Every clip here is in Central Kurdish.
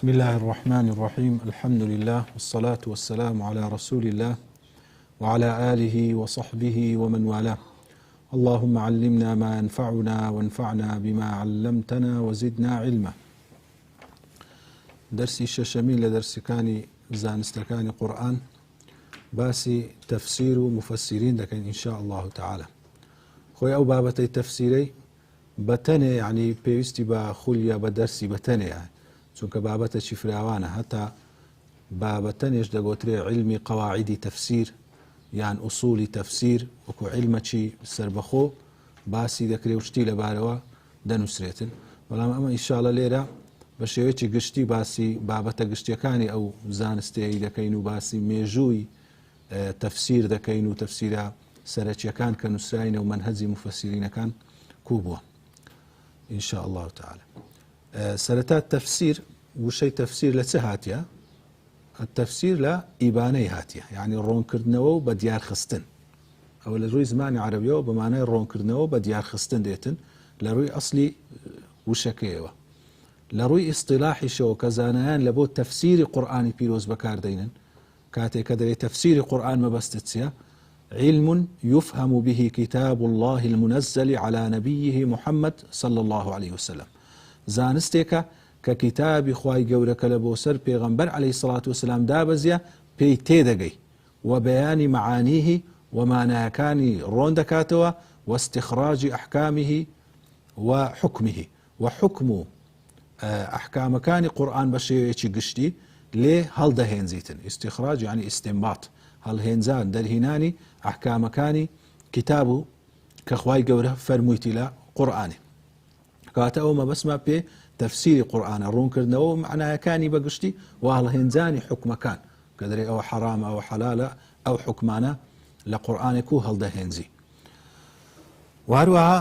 بسم الله الرحمن الرحيم. الحمد لله والصلاة والسلام على رسول الله وعلى آله وصحبه ومن والاه. اللهم علمنا ما ينفعنا وانفعنا بما علمتنا وزدنا علما. درسي الششمين لدرسكاني زانستكاني قرآن باسي تفسير مفسرين لكن إن شاء الله تعالى. خوي أو بابتي تفسيري بتني يعني بيستي بخليا بدرسي بتني يعني چونکە بابەتێکی فراوانە هەتا بابەتەنێش دەگوترێ علمی قەواعیدی تەفسیر یان ئوسولی تەفسیر وەکو علمەکی سربەخۆ باسی دەکرێ و شتی لەبارەوە دەنووسرێتن. بەڵام ئەمە ئینشاڵە لێرە بە شێوەیەکی گشتی باسی بابەتە گشتیەکانی ئەو زانستەیە دەکەین و باسی مێژووی تەفسیر دەکەین و تەفسیرە سەرەکیەکان کە نووسراینە و مەنهەجی مفەسیرینەکان کوو بووە ئینشاء الله تعالى. سرەتا تەفسیر وشەی تەفسیر لە چه هاتیە؟ التەفسیر لە ئیبانەی هاتیە، یعنی ڕوونکردنەوە و بە دیارخستن. ئەوە لە ڕووی زمانی عەرەبیەوە بە مانای ڕوونکردنەوە بە دیارخستن دێتن لە ڕووی ئەسلی وشەکەیەوە. لە ڕووی ئیستیلاحیشەوە کە زانایان لە بۆ تەفسیری قورئانی پیرۆز بەکاردێنن کاتێک کە دەرێت تەفسیری قورئان مەبەستت چییە؟ علم يفهم به كتاب الله المنزل على نبيه محمد صلى الله عليه وسلم. زانستێکە کە کتابی خوای گەورەکە لە بۆ سەر پێغەمبەر عەلەیهی سەڵات وسەلام دابەزیە پێی تێدەگەی و بەیانی معانیه و مانایەکانی ڕۆن دەکاتەوە و استخراجی ئەحکامیه و حکمیه و حکم و ئەحکامەکانی قورئان بە شێوەیەکی گشتی لێ هەڵدەهێنزیتن. استخراج یعنی ئیستینباط، هەڵهێنزان دەرهێنانی ئەحکامەکانی کتاب و کە خوای گەورە فەرموویتی لە قورئانی. کاتە ئەو مەبەسما پێ تەفسیری قورئانە، ڕوونکردنەوە و معنایەکانی بەگشتی و هەڵهێنزانی حکمەکان کە دەرێ ئەوە حەرامە ئەوە حەلالە ئەو حکمانە لە قورئانێک و هەڵدەهێنزی. وهروەها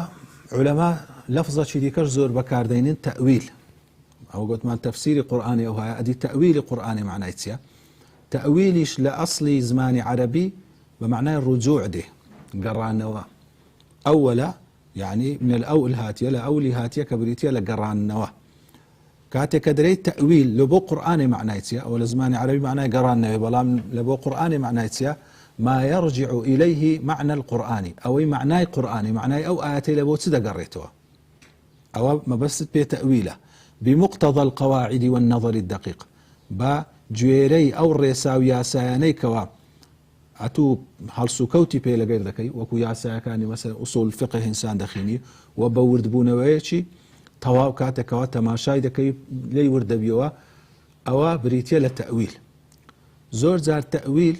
عولەما لەفزەکی دیکەش زۆر بەکاردێنن تەئویل. ئەو گوتمان تەفسیری قورئانی ئەو هەیە ئەدی تەئویلی قورئانی معنای چییە؟ تەئویلیش لە ئەسلی زمانی عەرەبی بە معنای ڕجوع دێ، گەڕانەوە. ئەوەلە يعني من الأول هاتية لأولي هاتية كبريتية لقران نواه كاتي كدري تأويل لبو قرآني معنايتيا أو لزماني عربي معناه قران نواه بلام لبو قرآني معنايتيا ما يرجع إليه معنى القرآني أو معناي قرآني معناي أو آياتي لبو تدا قريتوها أو ما بس بي تأويله بمقتضى القواعد والنظر الدقيق با جويري أو الرساوي ياساياني كوا ئەتوو هەڵسوکەوتی پێ لەگەر دەکەی وەکو یاسایەکانی مەسەلەن ئوسوڵ فقه ئینسان دەخوێنی و بە وردبوونەوەیەکی تەواو کاتێکەوە تەماشای دەکەی لێی وردەبیەوە ئەوە بریتیە لە تەئویل. زۆر جار تەئویل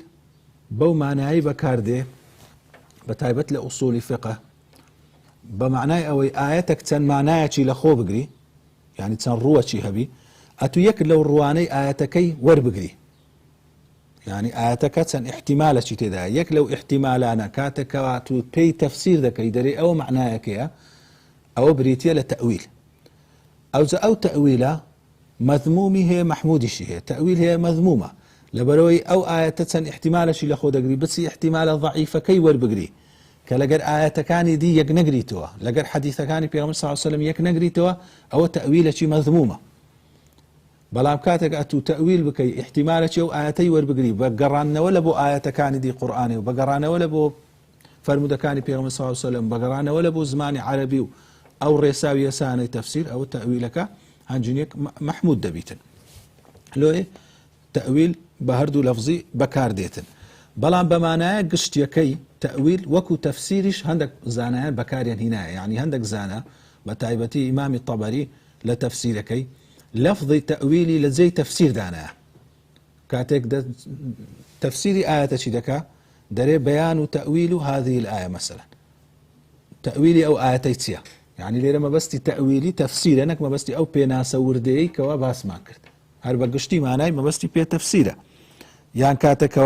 بەو مانایی بەکاردێ بە تایبەت لە ئوسوڵی فقه بە معنای ئەوەی ئاەتێک چەند مانایەکی لە خۆ بگری، یعنی چەند ڕووەکی هەبی، ئەتوو یەک لەو ڕوانەی ئاەتەکەی وەربگری، يعني آياتك چەند احتمالێکی تێدا یەک لەو احتمالانە کاتێکەوە تو پێی تەفسیر دەکەی دەرێ ئەوە معنایەکەیە ئەوە بریتیە لە تەئویل. ئەوجا ئەو تەئویلە مەذمومی هەیە مەحمودیشی هەیە. تەئویل هەیە مەذمومە لەبەرەوەی ئەو ئاەتە چەند احتمالێکی لە خۆ دەگری بچی احتمالە ضعیفەکەی وەربگری کە لەگەر ئاەتەکانی دی یەک نەگریتەوە، لەگەر حەدیثەکانی پێغەمبەر صلی الله علیه و سلم یەک نەگریتەوە، ئەوە تەئویلێکی مەذمومە. بەڵام کاتێک ئەتوو تەئویل بکەی احتمالێکی ئەو ئاەتەی وەربگری بە گەڕانەوە لە بۆ ئاەتەکانی دی قورئانی و بە گەڕانەوە لە بۆ فەرمودەکانی پێغەمبەر صلی الله علیه و سلم، بە گەڕانەوە لە بۆ زمانی عەرەبی و ئەو ڕێساوی یاسانەی تەفسیر، ئەوە تەئویلەکە هەنجینێک مەحمود دەبیتن. لۆی تەئویل بە هەردوو لەفزی بەکاردێتن. بەڵام بە مانایە گشتیەکەی تەئویل وەکو تەفسیریش هەندێک زانایان بەکاریان هینایە، یعنی هەندێک زانە بە تایبەتی ئیمامی تەبەری لە تەفسیرەکەی لفظ تأويلي لزي تفسير دانا كاتك تفسير آية شدكا دري بيان تأويل هذه الآية مثلا تأويلي أو آية تيتسيا، يعني ليه ما بستي تأويلي تفسير أنك ما بستي أو بينا سور دي كوا باس ما كرت هربا قشتي معناي ما بستي بي تفسيره. يعني كاتك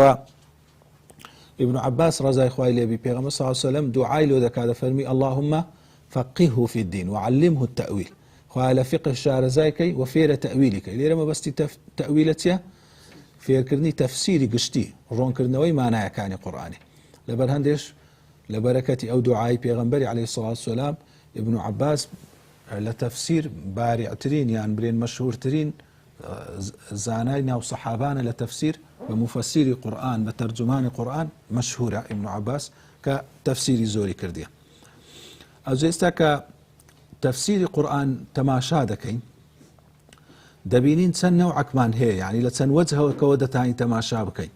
ابن عباس رضي الله عنه بيغمبر صلى الله عليه وسلم دعاء له ذاك هذا فرمي اللهم فقهه في الدين وعلمه التأويل وعلى فقه شارزايكي وفير تأويلك ليه ما بستي تأويلتيا فير كرني تفسيري قشتي رون كرنوي معناه كاني قرآني لبر هندش لبركتي أو دعاء بيغمبري عليه الصلاة والسلام ابن عباس لتفسير بارع ترين يعني برين مشهور ترين زانای ناو صحابانە لە تەفسیر بە مفەسیری قورئان بە تەرجمانی قورئان مەشهورە ئیبن عەباس کە تەفسیری زۆری کردیە. ئەو ئێستا کە تەفسیری قورئان تەماشا دەکەین دەبینین چەند نەوعەکمان هەیە، یعنی لە چەند وەجهەوەکەوە دەتوانین تەماشا بکەین.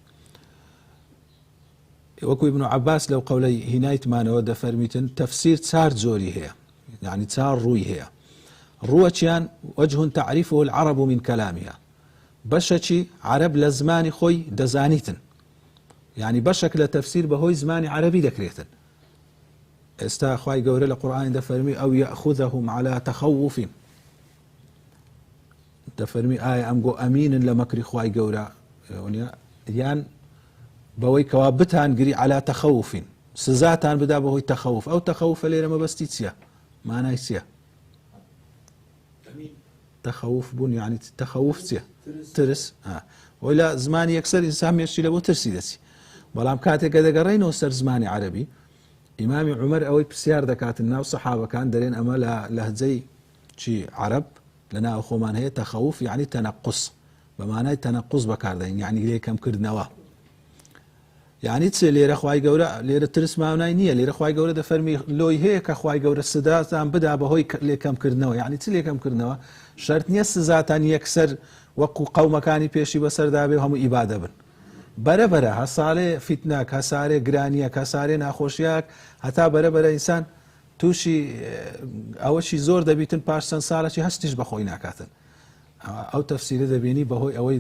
وەکو ئیبن عەباس لەو قەولەی هینایتمانەوە دەفەرمیتن تەفسیر چار جۆری هەیە، یعنی چار ڕووی هەیە. ڕووەکیان وجه تعریفه العرب من كلامها، بەشێکی عرب لە زمانی خۆی دەزانیتن، یعنی بەشێک لە تەفسیر بەهۆی زمانی عربی دەکرێتن. ئێستا خوای گەورە لە قورئان دەفەرمی ئەو یەأخوذەهم على تەخەوف، دەفەرمی ئایا ئەم گۆ ئەمینن لە مەکری خوای گەورە، یان بەوەی کەوا بتانگری على تەخەوف، سزاتان بدا بەهۆی تەخەوف. ئەو تەخەوفە لێرە مەبەستی چییە؟ مانای چییە؟ تەخەوف بوون، یعنی تەخەوف چییە؟ ترس. وی لە زمانی یەکسەر ئینسان مێشتی لە بۆ ترسی دەچی، بەڵام کاتێککە دەگەڕێنەوە سەر زمانی عەربی، ئیمامی عومەر ئەوەی پرسیار دەکاتن ناو سەحابەکان دەرێن ئەمە لە لەهجەی چی عەرب لە ناو خۆمان هەیە تەخەوف، یعنی تەنەقوس، بە مانای تەنەقوس بەکاردەین، یعنی لێکەمکردنەوە. یعنی چ لێرە خوای گەورە لێرە ترس ماونای نییە، لێرە خوای گەورە دەفەرمی لۆی هەیە کە خوای گەورە سزاتان بدا بەهۆی لێکەمکردنەوە. یعنی چ لێکەمکردنەوە؟ شەرت نییە سزاتان یەکسەر وەکو قەومەکانی پێشی بەسەردا بێ هەموو ئیبادە بن. بەرەبەرە هەساڵێ فیتنەک، هەسارێ گرانیەک، هەسارێ ناخۆشیەک، هەتا بەرەبەرە ئینسان تووشی ئەوەشی زۆر دەبیتن پاش چەند ساڵێکی هەستیش بەخۆی ناکاتن. ئەو تەفسیرە دەبینی بەهۆی ئەوەی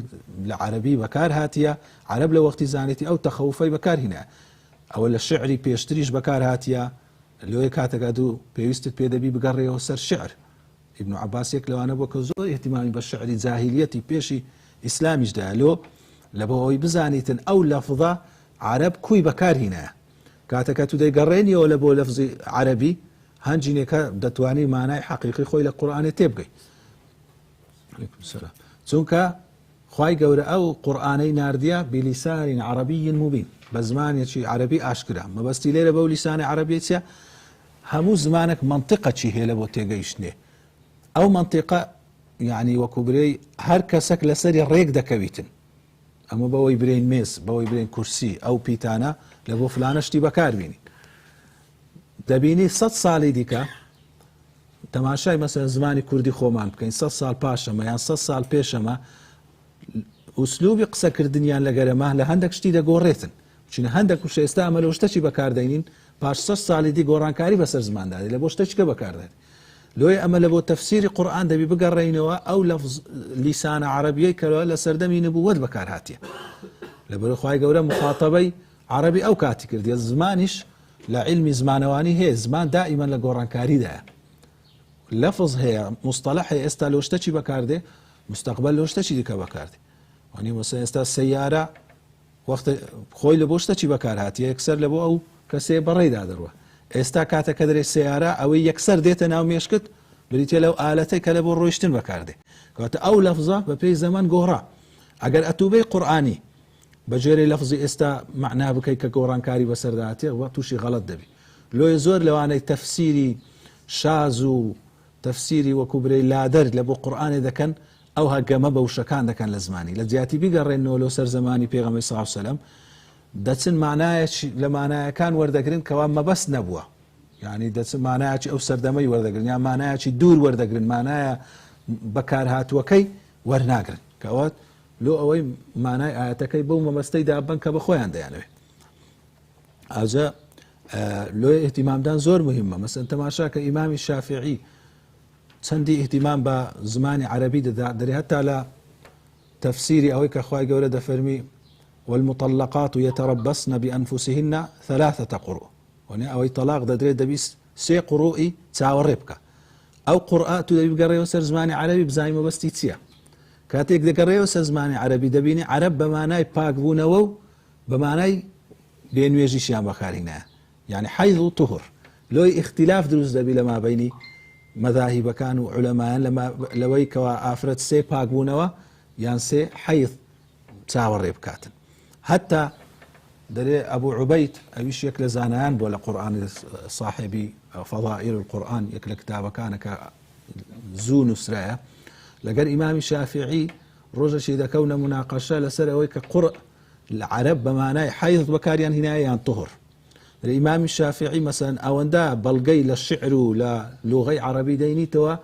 لە عەربی بەکار هاتیە، عەرب لە وەختی زانێتی ئەو تەخەوفەی بەکارهێنا، ئەوە لە شعری پێشتریش بەکار هاتیە. لۆی کاتێکا دوو پێویستت پێدەبی بگەڕێەوە سەر شعر. ئیبن عەباس یەک لەوانە بووە کە زۆر ئێحتیمامی بە شعری جاهیلیەتی پێشی ئیسلامیشدا، لۆ لە بەهۆی بزانیتن ئەو لەفظە عەرب کوی بەکارهێنایە. کاتێکە تو دەیگەڕێنیەوە لە بۆ لەفزی عەربی، هەنجینێکە دەتوانی مانای حەقیقی خۆی لە قورئانێ تێبگەی. چونکە خوای گەورە ئەو قورئانەی ناردیە بلیسان عەرەبی مبین، بە زمانێکی عەرەبی ئاشکرا. مەبەستی لێرە بەو لیسانی عەرەبیە چییە؟ هەموو زمانێک مەنتیقەکی هەیە لە بۆ تێگەیشتنێ. ئەو مەنتیقە یعنی وەکو برێی هەر کەسێک لەسەری ڕێک دەکەویتن، ئەمە بەوەی برێن مێز، بەوەی برێن کورسی، ئەو پیتانە لە بۆ فلانە شتی بەکاربینین. دەبینی 100 ساڵی دیکە تەماشای مەسەلەن زمانی کوردی خۆمان بکەین، 100 ساڵ پاشەمە یان 100 ساڵ پێشەمە ئوسلوبی قسەکردنیان لەگەرەمە لە هەندێک شتی دەگۆڕێتن. چونە هەندێک وشە ئێستا ئەمە لەو شتەی بەکاردێنین پاش 100 ساڵی دی گۆڕانکاری بەسەر زماندادی لە بۆ شتێکە بەکاردێت. لۆی ئەمە لە بۆ تەفسیری قورئان دەبی بگەڕێینەوە ئەو لەفز لیسانە عەرەبیەی کەەوە لە سەردەمی نبووەت بەکار هاتیە. لەبەر خوای گەورە مخاتەبەی عەرەبی ئەو کاتی کردیە. زمانیش لە عیلمی زمانەوانی هەیە، زمان دائیمەن لە گۆڕانکاریدایە. لەفظ هەیە، مستەلەح هەیە، ئێستا لەو شتێکی بەکاردێ، مستەقبەل لەو شتێکی دیکە بەکاردێ. وانی مەسەلەن ئێستا سەیارە وەختە خۆی لە بۆ شتێکی بەکار هاتیە، یەکسەر لە بۆ ئەو کەسێ بەڕێدا دەڕوە. ئێستا کاتێکە دەرێ سەیارە ئەوەی یەکسەر دێتە ناو مێشکت بریتە لەو ئالەتەی کە لە بۆ ڕۆیشتن بەکاردێ. کەواتە ئەو لەفزە بە پێی زەمان گۆڕا. ئەگەر ئەتوبەی قورئانی بەجێرەی لەفزی ئێستا معنا بکەی کە گۆڕانکاری بەسەرداهاتێ، وە تووشی غەڵەت دەبی. لۆی زۆر لەوانەی تەفسیری شاز و تەفسیری وەکو برەی لادەر لە بۆ قورئانێ دەکەن، ئەو هەگەمە بە وشەکان دەکەن لە زمانی. لە جیاتی بیگەڕێنەوە لەو سەر زەمانی پێغەمبەری صلی الله علیه و سەلەم دەچن مانایەکی لە مانایەکان وەردەگرن کەوا مەبەست نەبووە، یعنی دەچن مانایەکی ئەو سەردەمەی وەردەگرن، یان مانایەکی دوور وەردەگرن، مانایە بەکارهاتووەکەی وەرناگرن، کەوە لۆ ئەوەی مانای ئاەتەکەی بەو مەبەستەی دابن کە بە خۆیان دەیانەوێت. ئاجا لۆی ئێحتیمامدان زۆر مهمە. مەسەلەن تەماشا کە ئیمامی شافعی چەندی ئێحتیمام بە زمانی عەرەبی دەدا، دەرێ هەتا لە تەفسیری ئەوەی کە خوای گەورە دەفەرمی والمطلقات يتربصن بأنفسهن 3 قروء، وەنێ ئەوەی تەلاق دەدرێت دەبیست 3 قروئی چاوەڕێ بکە. ئەو قورئا تو دەبی بگەڕێەوە سەر زمانی عەرەبی بزانین مەبەستی چییە. کاتێک دەگەڕێەوە سەر زمانی عەرەبی دەبینی عەرەب بە مانای پاکبوونەوە و بە مانای بێنوێژیشیان بەکارهێنایە، یعنی حەیض و طوهر. لۆی اختلاف دروست دەبی لە مابەینی مەذاهیبەکان و عولەمایان لەوەی کەوا ئافرەت 3 پاکبوونەوە یان 3 حەیض چاوەڕێ بکاتن. هەتا دەرێ ئەبوو عوبەید ئەویش یەک لە زانایان بۆ لە قورئان، صاحبی فەضائل القورئان، یەک لە کتابەکانە کە زوو نووسرایە، لەگەر ئیمامی شافعی ڕۆژەشی دەکەونە مناقەشە لەسەر ئەوەی کە قوڕ العرب بەمانای حەیض بەکاریان هێنایە یان طهر. ئیمامی شافعی مەسەلەن ئەوەندە بەڵگەی لە شعر و لە لوغەی عەرەبی دەینیتەوە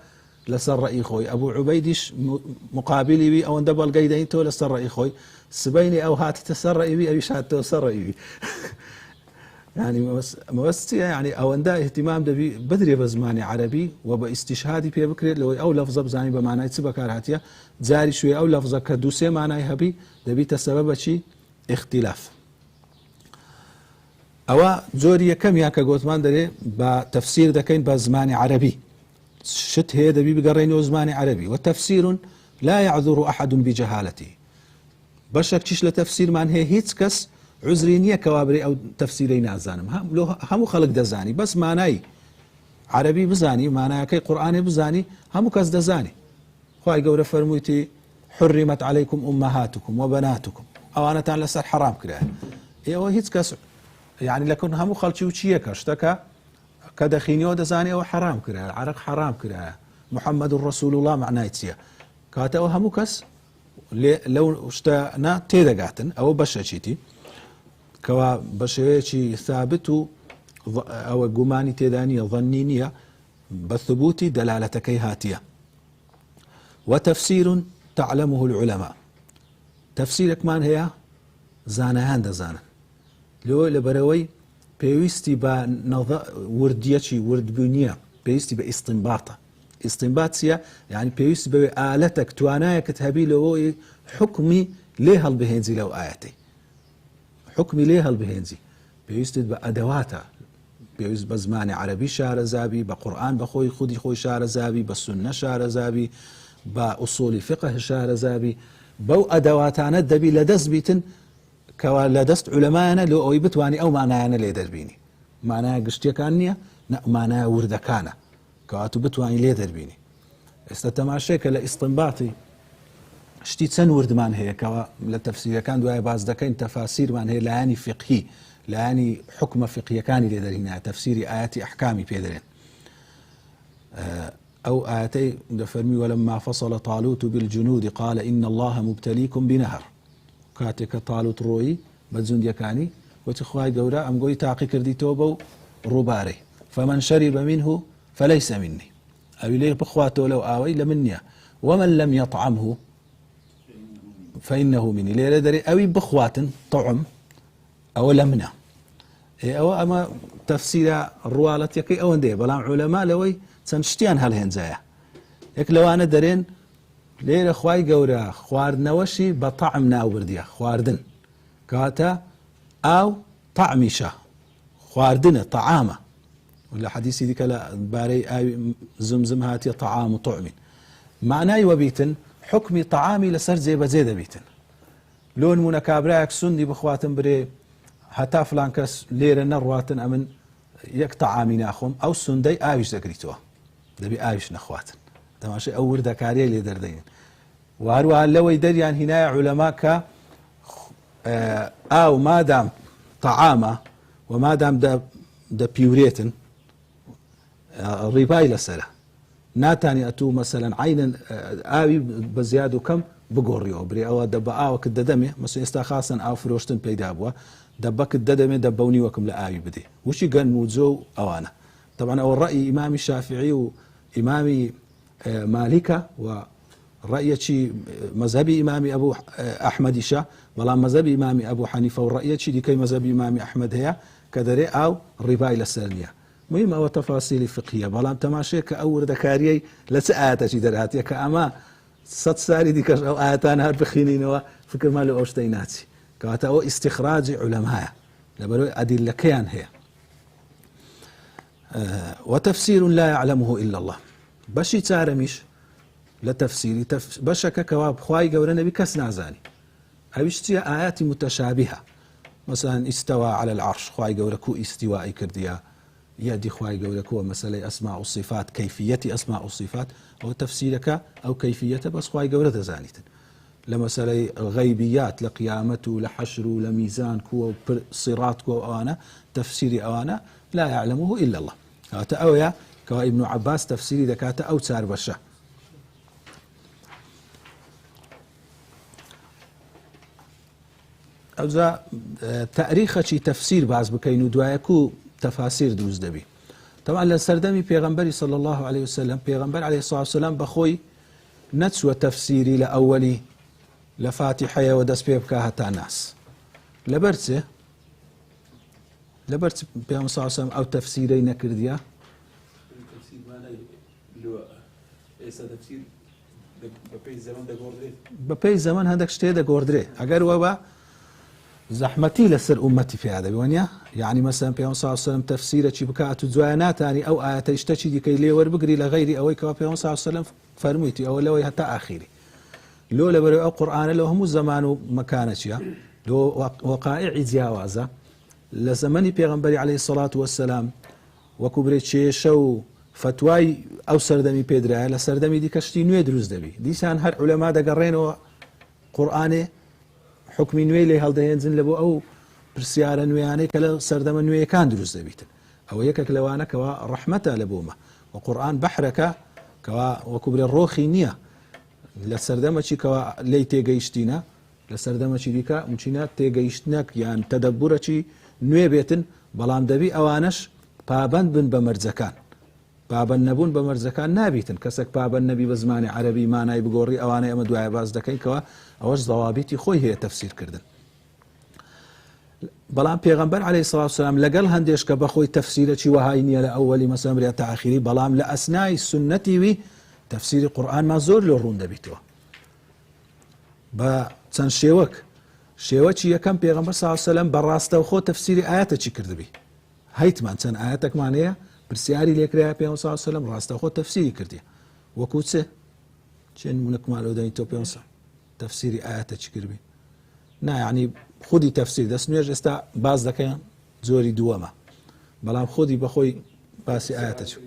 لەسەر ڕەئی خۆی، ئەبوو عوبەیدیش مقابلی وی ئەوەندە بەڵگەی دەینیتەوە لەسەر ڕەئی خۆی، سبەینی ئەو هاتتە سەر ڕەئی ئەویش هاتەوە سەر ڕەئی. يعني مەوەستیە يعني ئەوەندە اهتمام دەبی بدرێ بە زمانی عەرەبی و بە ئیستیشهادی پێ بکرێت لەوەی ئەو لەفزە بزانی بە مانای چ بەکار هاتیە، جاری شوێ ئەو لەفزە کە دووسێ مانای هەبی دەبیتە سەبەبە چی؟ اختلاف. ئەوە جۆری یەکەمیان کە گۆتمان دەرێ بە تەفسیر دەکەین بە زمانی عەرەبی، شت هەیە دەبی بگەڕێنەوە زمانی عەرەبی. وتەفسیر لا يعذر أحد بجهالته. بەشێک چیش لە تەفسیرمان هەیە هیچ کەس عذری نییە کەوابرێ ئەو تەفسیرەی نازانم، هەموو خەڵک دەزانی، بەس مانای عەرەبی بزانی، مانایەکەی قورئانی بزانی، هەموو کەس دەزانی. خوای گەورە فەرموویەتی حرمت عليكم أمهاتكم وبناتكم، ئەوانەتان لەسەر حرام کرا. ئێوە هیچ کەس يعني لەکن هەموو خەڵکی و چیەکە شتەکە کە دەخینەوە دەزانی ئەوە حرام کرا، عەرەق حرام کرا، محەممەد رسول الله معنای چییە؟ کاتەوە هەموو کەس لەو شتانە تێدەگاتن. ئەوە بەشەچیتی کەوا بە شێوەیەکی ثابت و ئەوە گومانی تێدا نیە، ظەنی نییە، بە ثبوتی دەلالەتەکەی هاتیە. وتەفسیر تعلمه العلماء. تەفسیرێکمان هەیە زانایان دەزانن، لەوە لەبەرەوەی پێویستی بە وردیەکی وردبوونیە، پێویستی بە ئیستنباتە. ئیستنبات چییە؟ یعنی پێویستی بەوێ ئالەتێک توانایەکت هەبی لەوەی حکمی لێ هەڵبهێنجی لەو ئاەتەی، حکمی لێ هەڵبهێنجی، پێویستت بە ئەدەواتە، پێویست بە زمانی عەرەبی شارەزابی، بە قورئان بە خۆی خودی خۆی شارەزابی، بە سوننە شارەزابی، بە ئوسوڵی فقه شارەزابی. بەو ئەدەواتانە دەبی لە دەست بیتن کەوا لە دەست عولەمایانە لۆ ئەوەی بتوانی ئەو مانایانە لێ دەربینی. مانایە گشتیەکان نییە، مانایە وردەکانە کەواتو بتوانی لێ دەربینی. ئێستا تەماشێکە لە ئیستنباتی شتی چەند وردمان هەیە کەوا لە تەفسیرەکان دوایە باز دەکەین، تەفاسیرمان هەیە لایانی فقهی، لایانی حکمە فقهیەکانی لێ دەرهێنایە، تەفسیری ئاەتی ئەحکامی پێ دەرێن. أو آياتي دفرمي ولما فصل طالوت بالجنود قال إن الله مبتليكم بنهر. كاتك طالوت روي بجند يكاني وتخواي قورا أم قوي تاقي كردي توبو رباري فمن شرب منه فليس مني، أو ليه بخواته لو آوي لمنيا، ومن لم يطعمه فإنه مني. ليه دري أوي بخوات طعم أو لمنا. أو أما تفسير الروالة يكي أو انديه بلام علماء لوي چەند شتیان هەڵهێنجایە. یەک لەوانە دەرێن لێرە خوای گەورە خواردنەوەشی بە تەعم ناوردیە، خواردن کاتە ئاو تەعمیشە، خواردنە، تەعامە. لە حەدیسی دیکە لە بارەی ئاوی زمزم هاتیە تەعام و تۆعمین. معنای وەبیتن حکمی تەعامی لەسەر جێبەجێ دەبیتن. لۆ نمونە کابرایەک سوندی بخواتن برێ هەتا فلان کەس لێرە نەڕواتن ئەمن یەک تەعامی ناخۆم، ئەو سوندەی ئاویش دەگریتەوە، دەبی ئاویش نەخواتن. تەماشای ئەو وردەکاریە لێ دەردەین. و هەروەها لەوەی دەریان هینایە عولەما کە ئاو مادام تەعامە و مادام دەپیورێتن ڕیبای لەسەرە، ناتانی ئەتوو مەسەلەن عینەن ئاوی بە زیاد و کەم بگۆڕیەوە برێ ئەوە دەبە ئاوەکت دەدەمێ، مەسەڵەن ئێستا خاسن ئاو فرۆشتن پەیدا بووە، دەبەکت دەدەمێ دەبەونی وەکم لە ئاوی بدێ، وشی گەن و جۆ و ئەوانە. طبعا ئەوە ڕەئی ئیمامی شافعی و ئیمامی مالکە و ڕەیەکی مەذهبی ئیمامی ئەبوو ئەحمەدیشە، بەڵام مەذهبی ئیمامی ئەبوو حەنیفە و ڕەیەکی دیکەی مەذهبی ئیمامی ئەحمەد هەیە کە دەرێ ئاو ڕیبای لەسەر نییە. مهم ئەوە تەفاسیلی فقهیە، بەڵام تەماشێ کە ئەو وردەکاریەی لە چ ئاەتەی دەرهاتیە کە ئەمە 100 ساری دیکەش ئەو ئاەتان هەر بخینینەوە فکرمان لە ئەو شتەی ناچی، کەواتە ئەوە ئیستیخراجی عولەمایە لەبەرەوەی ئەدیلەکەیان هەیە. وتفسير لا يعلمه إلا الله. بشي تارميش لتفسيري بشك كواب خواي قورا نبي كس نازاني هاوشتي آيات متشابهة، مثلا استوى على العرش، خواي قورا كو استوائي كرديا، يدي خواي قورا كو مسألة أسماء الصفات، كيفية أسماء الصفات أو تفسيرك أو كيفية بس خواي قورا تزانيتن. لمسألة غيبيات لقيامته لحشره لميزان كو صراط كو أوانا تفسيري أوانا لا يعلمه إلا الله. هذا أويا كوا ابن عباس تفسيري ذكاته أو تار بشة. ئەوجا تاریخەکی تەفسیر باز بکەین و دوایەک و تەفاسیر دروست دەبی. طبعا لە سەردەمی پێغەمبەری صلی الله عليه وسلم پێغەمبەر عليه الصلاة والسلام بەخۆی نەچووە تەفسیری لە ئەوەلی لە فاتحەیەوە دەست پێ بکە هەتا ناس. لەبەر چێ؟ لەبەر پێغەمبەر صلی الله عليه وسلم ئەو تەفسیرەی نەکردیە؟ بەپێی زەمان هەندێک شتێ دەگۆڕدرێ ئەگەر وە بە زەحمەتی لەسەر ئومەتی پێیادەبی وانە یعنی مەسەلەن پێغەمبەر صلی الله عليه وسلم تەفسیرێکی بکات و جوایە ناتانی ئەو ئاەتەی شتێکی دیکەی لێ وەربگری لە غەیری ئەوەی کەوا پێغەمبەر صلی الله عليه وسلم فەرموویەتی ئەوە لەوەی هەتا ئاخیری لۆ لەبەرەوەی ئەو قورئانە لەو هەموو زەمان و مەکانە چییە لۆ وەقائعی جیاوازە لە زەمەنی پێغەمبەری عليه الصلاة والسلام وەکو برێ کێشە و فتوای ئەو سەردەمی پێدرایە لە سەردەمی دیکەشتی نوێ دروست دەبی دیسان هەر عولەما دەگەڕێنەوە قورئانێ حکمی نوێی لێ هەڵدەهێنجن لە بۆ ئەو پرسیارە نوێیانەی کە لە سەردەمە نوێیەکان دروست دەبیتن ئەوە یەکێک لەوانە کەوا ڕەحمەتە لە بۆمە و قورئان بەحرەکە کەوا وەکو برێ ڕۆخی نییە لە سەردەمەکی کەوا لی تێگەیشتینە لە سەردەمەکی دیکە مچینە تێگەیشتنەک یان تەدەبورەکی نوێ بێتن بەڵام دەبی ئەوانش پابەند بن بە مەرجەکان پابەند نەبوون بە مەرجەکان نابیتن کەسێک پابەند نەبی بە زمانی عەرەبی مانای بگۆڕی ئەوانەی ئەمە دوایە باز دەکەین کەوا ئەوەش ضەوابیتی خۆی هەیە تەفسیرکردن بەڵام پێغەمبەر عەلەیهی سڵاو وسەلام لەگەڵ هەندێش کە بەخۆی تەفسیرێکی وەهای نییە لە ئەوەلی مەسەلەن برێ تا ئاخیری بەڵام لە ئەسنای سونەتی وی تەفسیری قورئانمان زۆر لێ ڕوون دەبیتەوە بە چەند شێوەکی یەکەم پێغەمبەر صلی الله علیه و سەلەم بەڕاستەوخۆ تەفسیری ئاەتێکی کردبی هەیتمان چەند ئاەتێکمان هەیە پرسیاری لێکرایە پێغەمبەر صلی الله علیه و سەلەم ڕاستەوخۆ تەفسیری کردی وەکو چێ نمونەکمان لەو دەنی تۆ پێغەمبەر تەفسیری ئاەتێکی کردبی نا یعنی خودی تەفسیر دەست نوێژ ئێستا باز دەکەن زۆری دووەمە بەڵام خودی بەخۆی باسی ئاەتێکی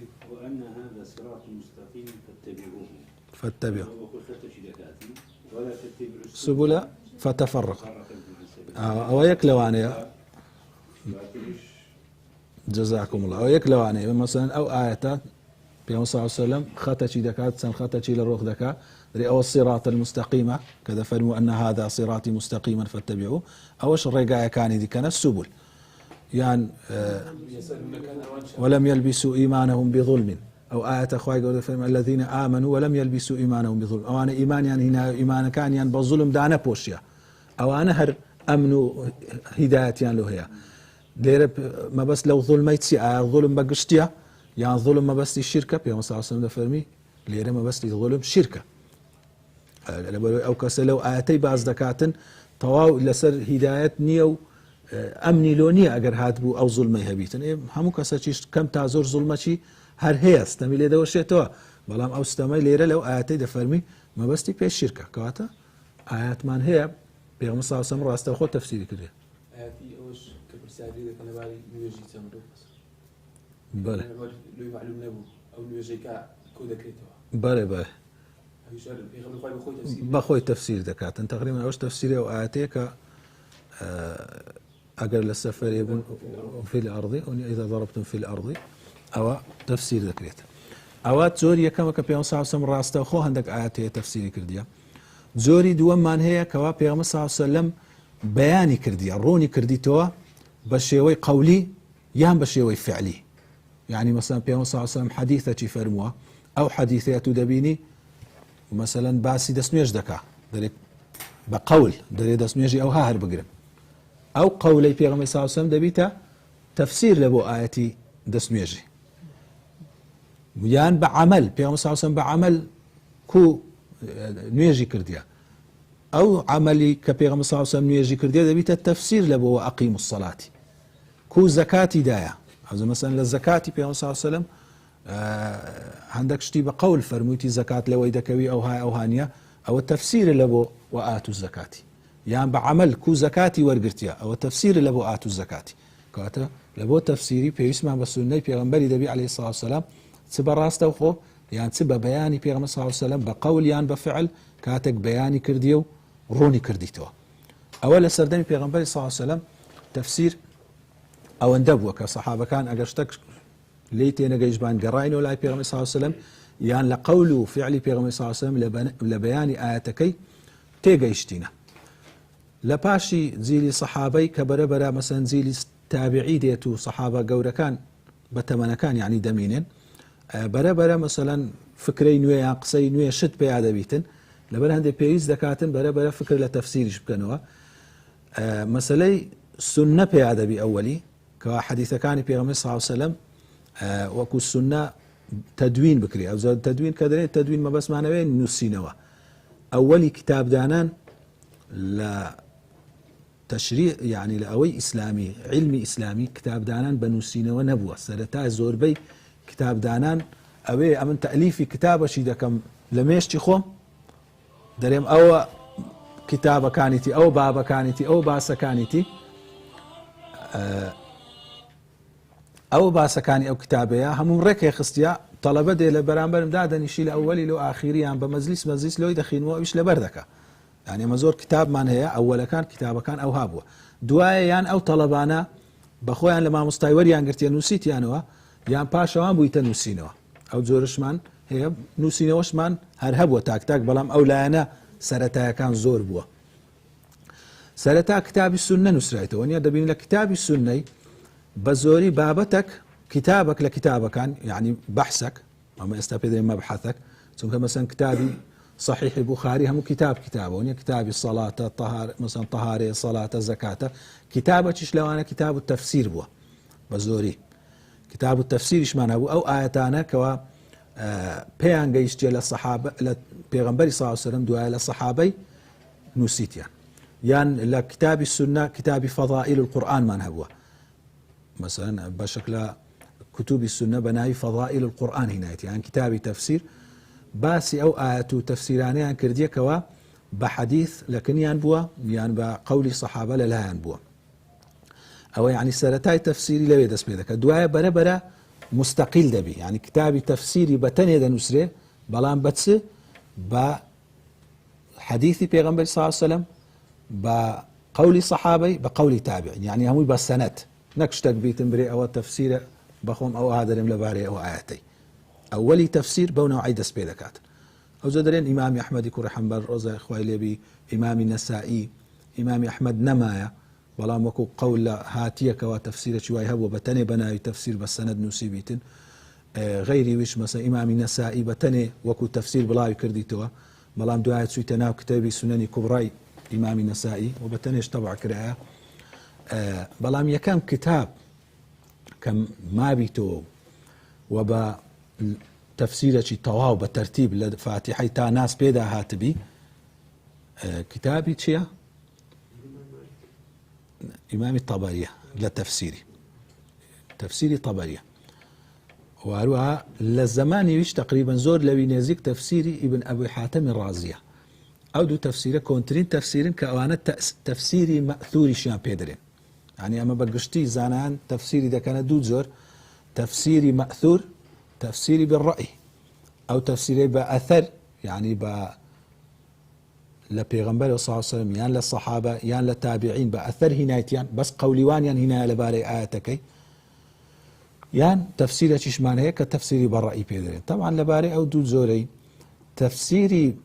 فاتبعوه سبل فتفرق أو يكلواني جزاكم الله أو يكلواني مثلا أو آيات بيوم صلى الله عليه وسلم خطتي دكات سن خطتي للروخ دكا أو الصراط المستقيمة كذا فرموا أن هذا صراطي مستقيما فاتبعوه أوش الرقاية كان دي كان السبل يعني ولم يلبسوا إيمانهم بظلم أو آية أخوي قول فهم الذين آمنوا ولم يلبسوا إيمانهم بظلم أو أنا إيمان يعني هنا إيمان كان يعني بظلم دانا بوشيا أو أنا هر أمن هداية يعني له هي دير ما بس لو ظلم يتسي ظلم بقشتيا يعني ظلم ما بس الشركة بيوم صلى الله عليه وسلم فرمي ليرة ما بس ظلم شركة أو كسر لو آياتي بعض دكاتن طواو لسر هداية نيو أمني لونية أجر هاتبو أو ظلمي هبيتن همو كسر كم تعذر ظلمتي هر هەیە ستەمی لێ دەوەشێتەوە بەڵام ئەو ستەمەی لێرە لەو ئاەتەی دەفەرمی مەبەستی پێش شیرکە کەواتە ئاەتمان هەیە پێغەمبەر صلی الله علیه و سەلەم ڕاستەوخۆ تەفسیری کردێ ئاەتی ئەوەش کە پرسیاری دەکەن لەباری نوێژی چەمرۆ بەڵێ لۆی معلوم نەبوو ئەو نوێژەیکە کۆ دەکرێتەوە بەڵێ بەخۆی تەفسیر دەکاتن تقریبا ئەوش تەفسیری ئەو ئاەتەیە کە ئەگەر لە سەفەرێ بوون في الأرض إذا ضربتم في الأرض أو تفسير ذكريت أوات زوري كما كبيان صلى الله عليه وسلم راسته خو عندك آيات هي تفسير كرديا زوري دوام من هي كوا بيان صلى الله عليه وسلم بياني كرديا روني كرديتوا بشيوي قولي يام بشيوي فعلي يعني مثلا بيان صلى الله عليه وسلم حديثة فرموا أو حديثة دبيني مثلا باسي دسميج دكا دريك بقول دري دسميجي أو هاهر بقرم أو قولي بيان صلى الله عليه وسلم دبيتا تفسير لبو آياتي دسميجي یان بە عەمەل پێغەمبەر صلی الله علیه و سەلەم بە عەمەل کو نوێژی کردیە ئەو عەمەلی کە پێغەمبەر صلی الله علیه و سەلەم نوێژی کردیە دەبیتە تەفسیر لە بۆ ئەقیم الصەلاة کو زەکاتی دایە ئەو مثلا لە زەکاتی پێغەمبەر صلی الله علیه و سەلەم هەندێک شتی بە قەول فەرموویەتی زەکات لەوەی دەکەوی ئەو هانیە ئەوە تەفسیرە لە بۆ وئاتو الزەکاتی یان بە عەمەل کو زەکاتی وەرگرتیە ئەوە تەفسیرە لە بۆ ئاتو الزەکاتی کەواتە لە بۆ تەفسیری پێویستمان بە سونەی پێغەمبەری دەبی عەلەیهی الصلاة والسلام چ بەڕاستەوخۆ یان چ بە بەیانی پێغەمبەر صلی الله علیه وسلم بە قەول یان بە فعل کاتێک بەیانی کردیە و ڕوونی کردیتەوە ئەوە لە سەردەمی پێغەمبەری صلی الله علیه وسلم تەفسیر ئەوەندە بووە کە سەحابەکان ئەگەر شتێک لێی تێنەگەیشتبان گەڕاینەوە لای پێغەمبەر صلی الله علیه وسلم یان لە قەول و فعلی پێغەمبەر صلی الله علیه وسلم لە بەیانی ئاەتەکەی تێگەیشتینە لپاشی جیلی صحابەی کە بەرەبەرە مەسەن جیلی تابعی دێت و صحابە گەورەکان بە تەمەنەکان یعنی دەمینێن بەرەبەرە مەسەلەن فکرەی نوێ یان قسەی نوێ شت پێیا دەبیتن لەبەر هەندێک پێویست دەکاتن بەرەبەرە فکر لە تەفسیریش بکەنەوە مەسەلەی سنە پێیا دەبی ئەوەلی کەوا حەدیثەکانی پێغەمبەر صلی الله علیه وسلم وەکو سنە تدوین بکرێ ئەو زۆر تدوین کە دەرێت تدوین مەبەستمانەوەی نووسینەوە ئەوەلی کتابدانان لە تشریع یعنی لە ئەوەی ئیسلامی علمی ئیسلامی کتابدانان بە نووسینەوە نەبووە سەرەتا زۆربەی کتابدانان ئەوێ ئەمن تەلیفی کتابەشی دەکەم لە مێشتی خۆم دەرێم ئەوە کتابەکانیتی ئەو بابەکانیتی ئەو باسەکانیتی ئەو باسەکانی ئەو کتابەیە هەموو ڕێکێ خستیا تەڵەبە دێ لە بەرامبەرم دادەنیشی لە ئەوەلی لە ئاخیریان بە مەجلیس لۆی دەخینەوە ئەویش لەبەر دەکا یعنی ئەمە زۆر کتابمان هەیە ئەوەلەکان کتابەکان ئەوها بووە دوایە یان ئەو تەڵەبانە بەخۆیان لە مامۆستای وەریان گرتیە نووسیتیانەوە یان پاشەوان بوویتە نووسینەوە ئەو جۆرشمان هەیە نووسینەوەشمان هەر هەبووە تاک بەڵام ئەو لایەنە سەرەتایەکان زۆر بووە سەرەتا کتابی سونە نووسرایەوە نیە دەبین لە کتابی سونەی بە زۆری بابەتێک کتابێک لە کتابەکان یعنی بەحسێک ئەمە ئێستا پێ دەڵێن مەبحەثێک چونکە مەسەن کتابی صحیح بوخاری هەموو کتابەوە نیە کتابی سەڵاتە مەسەن تەهارەیە سەڵاتە زەکاتە کتابەکیش لەوانە کتاب و تەفسیر بووە بە زۆری کتاب و تەفسیریشمان هەبوو ئەو ئاەتانە کەوا پێیان گەیشتێ لە سەحابە لە پێغەمبەری صلی الله علیه وسلم دوایە لە سەحابەی نووسیتیان یان لە کتابی سونە کتابی فەضائیل القورئانمان هەبووە مثلا بشكل كتب السنة بناي فضائل القرآن هنايتي يعني كتابي تفسير باسي أو آيات تفسيراني عن كردية كوا بحديث لكن ينبوا يعني بقول صحابة لا ينبوا أو يعني سرتاي تفسيري لا يدس بيدك الدعاء برا مستقل دبي يعني كتابي تفسيري بتني دا نسره بلان بتسه بحديثي بيغمبر صلى الله عليه وسلم بقول صحابي بقول تابع يعني هم بالسند نكشتك بيتم بري أو تفسير بخوم أو هذا لباري أو آياتي أولي تفسير بونا عيدس بيدكات أو زدرين إمام أحمد يكون حنبل روزا إخوائي لبي إمام النسائي إمام أحمد نمايا ولا مكو قول هاتيك وتفسير شوي هو بتني بناي تفسير بالسند نسيبيتن غيري وش مثلا إمام النسائي بتني وكو تفسير بلاي كرديتوا بلام دعاء سويتنا كتابي سنن كبرى إمام النسائي وبتنيش طبع كراها بلام يكام كتاب كم ما بيتو وب تفسير شي طواو بترتيب لفاتحي تا ناس بيدا هاتبي كتابي شيا إمام الطبرية لتفسيري تفسيري طبرية واروها للزمان يوش تقريبا زور لوي نزيك تفسيري ابن أبي حاتم الرازية أو دو تفسيره كونترين تفسيرين كأوانت تفسيري مأثوري شيان بيدرين يعني أما بقشتي زانان تفسيري ده كان دو زور تفسيري مأثور تفسيري بالرأي أو تفسيري بأثر يعني لبيغمبر صلى الله عليه وسلم يان للصحابة يان للتابعين بأثر هنايتيان بس قوليوان يان هنا لباري آياتكي يان تفسيري تشمان هيك تفسيري بالرأي بيدرين طبعا لباري أو دو زوري تفسيري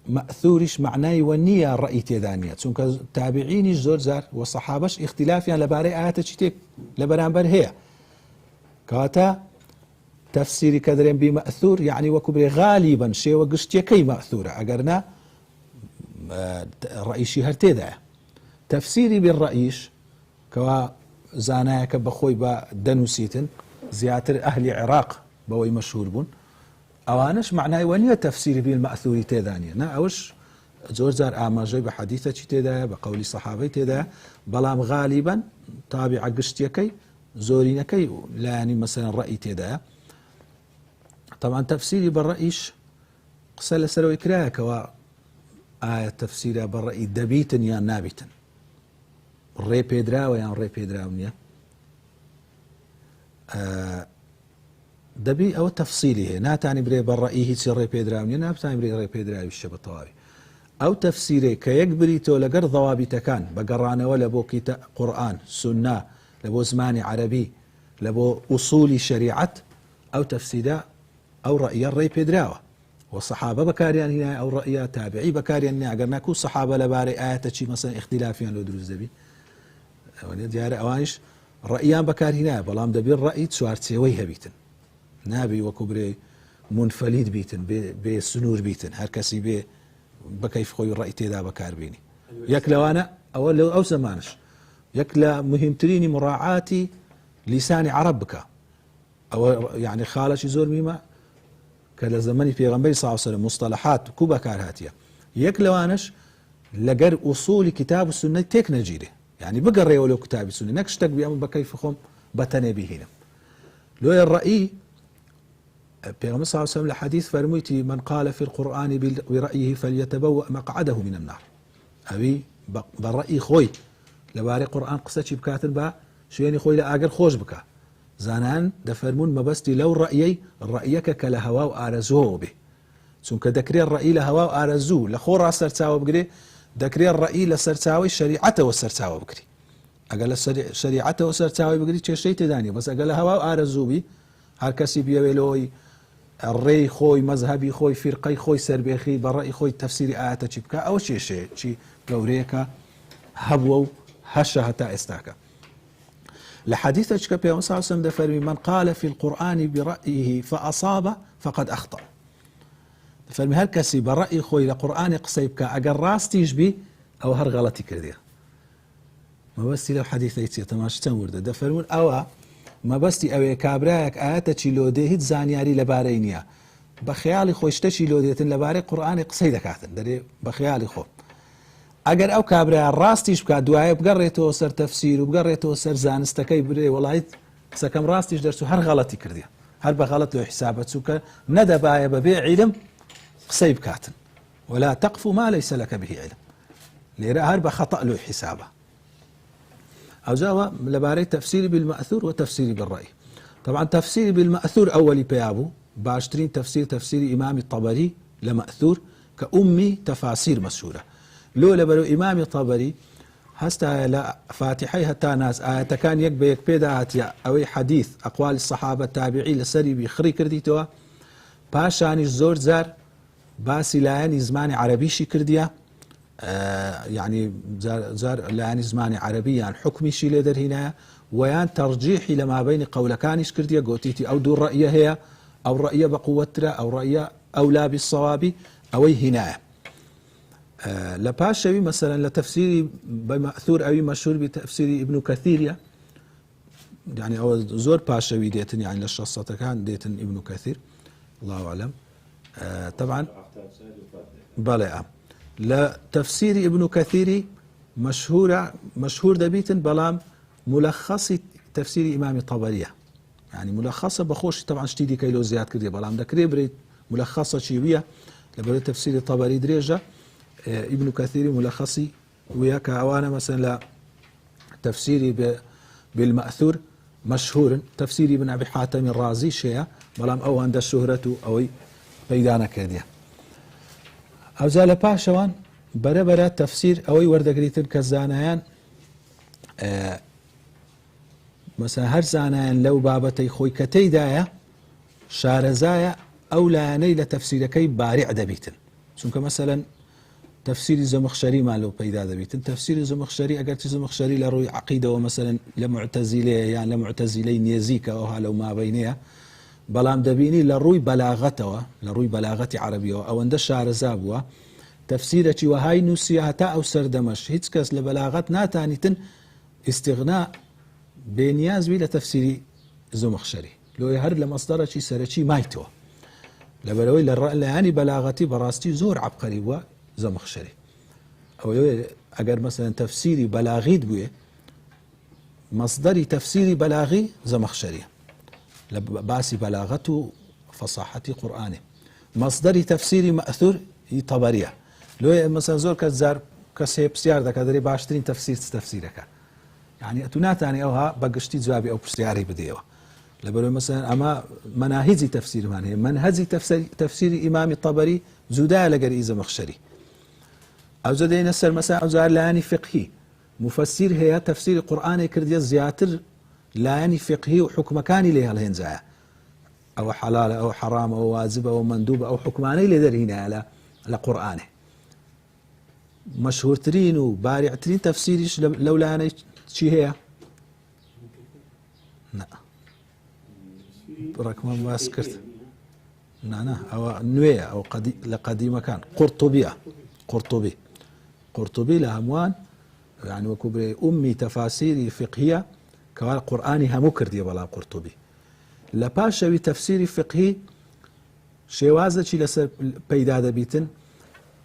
مأثورش معناه ونية الرأي تيدانية سونك تابعيني زور زار وصحابش اختلاف يعني لباري آياتك تيك لبرانبر هي كاتا تفسيري كدرين بمأثور يعني وكبري غالبا شيء وقشتيكي مأثورة أقرنا الرئيشي هرتيدا تفسيري بالرئيش كوا زانايك بخوي بدنوسيتن زياتر أهل عراق بوي مشهور بون أوانش معناه ونية تفسيري بالمأثوري تيدانية نا أوش زور زار آماجي بحديثة تيدا بقولي صحابي تيدا بلام غالبا تابع قشتيكي زورينكي لا يعني مثلا رأي تيدا طبعا تفسيري بالرئيش قسل سلوي كرايا كوا آية تفسيرها بالرأي دبيتن يا نابتن الري بيدراو يا الري بيدراونيا دبي أو تفصيله نا تعني بري بالرأيه تصير ري بيدراونيا نا تعني بري ري بيدراوي الشبه الطوابي أو تفسيره كيكبري تو لقر ضوابط كان بقرانا ولا بو كتاب قرآن سنة لبو زماني عربي لبو أصول شريعة أو تفسيره أو رأي الري بيدراوه والصحابة بكاريان هنا أو رأي تابعي بكاريان هنا أجر ناكو صحابة لباري آيات شي مثلا اختلافيان لو دروز دبي ديار أوانش رأيان بكار هنا بلام دبي الرأي تسوارت سويها بيتن نابي وكبري منفلد بيتن بسنور بيتن هر كسي بي بكيف خوي الرأي تيدا بكار بيني يكلا وانا أو زمانش يكلا مهمتريني مراعاتي لسان عربك أو يعني خالش زور ميما كلا زماني في غنبي صلى الله عليه وسلم مصطلحات كوبا كارهاتيا يكلا وانش لقر أصول كتاب السنة تيك نجيره يعني بقرأ ولو كتاب السنة نكشتك بيأمر بكيف خم بتني بهنا لو الرأي بيغمبر صلى الله عليه وسلم الحديث فرميتي من قال في القرآن برأيه فليتبوأ مقعده من النار أبي بالرأي خوي لباري قرآن قصتي بكاتن با شويني خوي لأقر خوش بكا زانان دفرمون ما بستي لو رأيك كلهوا وآرزوه به سنك دكري الرأي لهوا وآرزوه لخور راس سرتاوه بقري دكري الرأي لسرتاوي الشريعة والسرتاوه بقري أقل الشريعة والسرتاوه بقري تشي تداني بس أقل هوا وآرزوه بي هر كسي بيويلوي الري خوي مذهبي خوي فرقي خوي سربيخي برأي خوي تفسير آيات تشبكا أو شي قوريكا هبو هشا هتا استاكا لحديث اشكا بيوم صلى الله عليه وسلم دفرمي من قال في القرآن برأيه فأصاب فقد أخطأ دفرمي هر كسي برأي خوي لقرآن قصيبكا أقر راستيش بي أو هر غلطي كرديا ما بستي لو حديث ايتي تماش تنورده دفرمون أو ما بستي أوي كابراك آياتا چيلو ديهت زانياري لبارينيا بخيالي خوشتا چيلو ديتن لباري قرآن قصيدة كاتن داري بخيالي خو اگر او كابرا راستيش بكا دوايا بقريتو سر تفسير وبقريتو سر زانستكي بري والله سكم راستيش درسو هر غلطي كرديا هر بغلط له حسابات سوكا ندى بايا ببيع علم قصيب كاتن ولا تقف ما ليس لك به علم ليرا هر بخطأ له حسابه أو جاوا لباري تفسيري بالمأثور وتفسيري بالرأي طبعا تفسيري بالمأثور أولي بيابو باشترين تفسيري إمام الطبري لمأثور كأمي تفاسير مشهورة لو لبرو إمام الطبري هستا لا فاتحي هتا ناس آية كان يكبي هاتيا أوي حديث أقوال الصحابة التابعي لسري بيخري كرديتوا باشاني زور زار باسي لاياني زماني عربيشي كرديا يعني زار لاني زماني عربي يعني حكمي شي ليدر هنا ويان ترجيحي لما بين قولكانيش كرديا قوتيتي او دور رأيه هي او رأيه بقوترا او رأيه اولى بالصواب او هنا لباشوي مثلا لتفسيري بمأثور او مشهور بتفسير ابن كثير يعني او زور باشوي ديتن يعني للشخصة كان ديتن ابن كثير الله اعلم طبعا بلا لتفسير ابن كثير مشهور دبيتن بلام ملخص تفسير إمام الطبرية يعني ملخصة بخوش طبعا شتيدي كيلو زياد كردي بلام دكري بريد ملخصة شيوية لبريد تفسير الطبري دريجة ابن كثير ملخصي وياك أوانا مثلا تفسيري بالمأثور مشهور تفسيري ابن أبي حاتم الرازي شيء بلام أو عند الشهرة أو بيدانا كردية او زال باشوان برا تفسير اوي وردقريتن كزانيان مثلا هر زانيان لو بابتي خوي كتي دايا شارزايا او لاني لتفسيركي بارع دبيتن سنك مثلا تفسير الزمخشري مالو بيدا دبيتن تفسير الزمخشري اقرت الزمخشري لروي عقيده ومثلا لمعتزليه يعني لمعتزلين يزيكا او لو ما بينها بلام دبيني لروي بلاغته لروي بلاغتي عربية أو عند الشعر زابوا تفسيرتي وهاي نسيها أو سردمش هيتس كاس لبلاغت ناتانيتن استغناء بنياز بي لتفسيري زمخشري لو يهر لمصدرتي سرتي مايتو لبلوي يعني بلاغتي براستي زور عبقري وزمخشري أو أجر مثلا تفسيري بلاغيد بوي مصدري تفسيري بلاغي زمخشري باسي بلاغته فصاحتي قرآنه مصدري تفسيري مأثور طبرية لو مثلا زور كزار كسيب سيار دك دري باشترين تفسيرك يعني اتوناتاني اوها بقشتي جوابي او بسياري بديوا لبلو مثلا اما مناهجي تفسير معناه منهجي تفسير امام الطبري زودا لقري زمخشري او زدين السر مثلا او زار لاني فقهي مفسر هي تفسير القرآن كرديا زياتر لاني فقهي وحكم كاني لها الهنزايا أو حلال أو حرام أو واجب أو مندوب أو حكماني لدرهنا على قرآنه مشهور ترين وبارع ترين تفسيرش لولا أنا شي هي لا رقم ما سكرت لا أو نوية أو لقديمة كان قرطبي لهموان يعني وكبري أمي تفاسيري فقهية كوال قرآني همو كردي بلا قرطبي لباشوي تفسيري فقهي شێوازە چی لەسەر پەیدا دەبیتن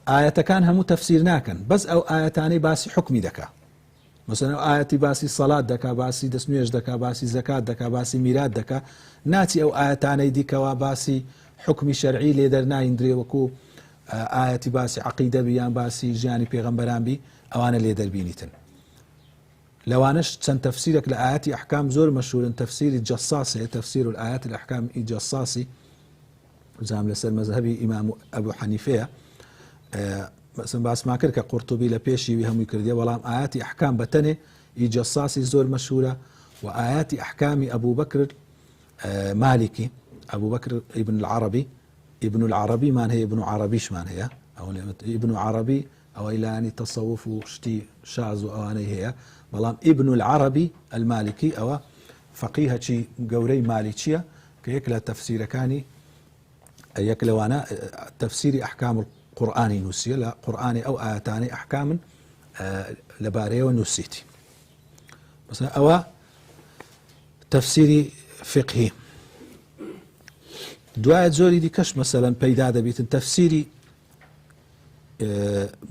ئاەتەکان هەموو تەفسیر ناکەن بەس ئەو ئاەتانەی باسی حکمی دەکا مەسەڵەن ئاەتی باسی سەڵات دەکا باسی دەستنوێژ دەکا باسی زەکات دەکا باسی میرات دەکا ناچی ئەو ئاەتانەی دیکەوە باسی حکمی شەرعی لێ دەرنایندرێ وەکو ئاەتی باسی عەقیدە بی یان باسی ژیانی پێغەمبەران بی ئەوانە لێ دەربینیتن لەوانش چەند تەفسیرێک لە ئاەتی ئەحکام زۆر مەشهورن تەفسیری جەساس هەیە تەفسیر الآيات الأحكام جەساسی زام لەسەر مەذهبی ئیمام ئەبوو حەنیفەیە مثلا باس ما کرد کە قورتوبی لە پێشی هەمووی کردیە بەڵام ئاەتی ئەحکام بەتەنێ جەساسی زۆر مەشهورە و ئاەتی ئەحکامی ئەبوو بەکر مالکی ئەبوو بەکر ابن العربي مان هي ابن عربيشمان هي او ابن عربي او الى تصوف وشتي شاز وانا هي بلام ابن العربي المالكي او فقيه شي قوري مالكيه كيكلا تفسير كاني يكلا وانا تفسير احكام القران نسي لا قراني او اياتاني احكام لباريه ونسيتي مثلا او تفسيري فقهي دوای زۆری دیکەش مەسەلەن پەیدا دەبیتن تەفسیری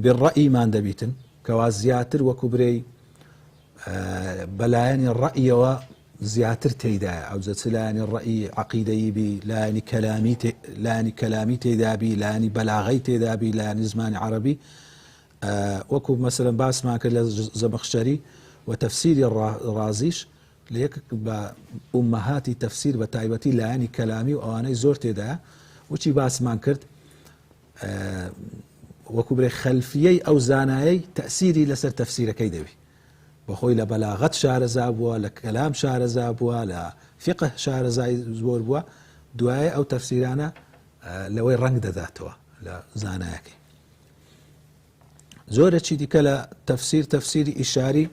بالڕەئیمان دەبیتن کەوا زیاتر وەکو برەی بەلایەنی ڕەئیەوە زیاتر تێدایە ئەو جە چ لایەنی ڕەئی عەقیدەیی بی لایەنی کەلامی تێدابی لایەنی بەلاغەی تێدابی لایەنی زمانی عەرەبی وەکو مەسەلەن باسمان کرد لە زەمەخشەری و تەفسیری ڕازیش ليك بأمهاتي تفسير بتايبتي لاني كلامي وأنا زورت دا وشي باس ما كرت وكبر خلفيي أو زاناي تأثيري لسر تفسير كيدوي بخوي لبلاغة شعر زابوا لكلام شعر زابوا لفقه شعر زور بوا دعاء أو تفسيرانا لوي رنگ ذاته لزانايك زورة شي دي كلا تفسيري إشاري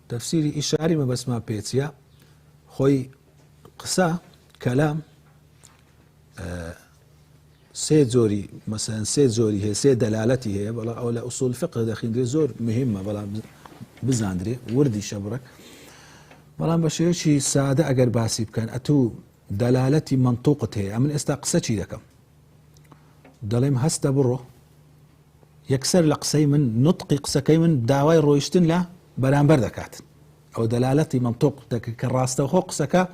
تفسيري إشاري ما بس ما بيتيا خوي قصة كلام سيد زوري مثلا سيد زوري هي سيد دلالتي هي بلا أو لا أصول الفقه داخل زور مهمة بلا بزاندري وردي شبرك بلا بشيء شيء سادة أجر باسيب كان أتو دلالتي منطوقة هي من استقصى شيء ذاك دلهم هست برو يكسر لقصي من نطق قصكي من دعوي رويشتن لا برانبر دكات او دلالتي منطوق كراسته وخقسك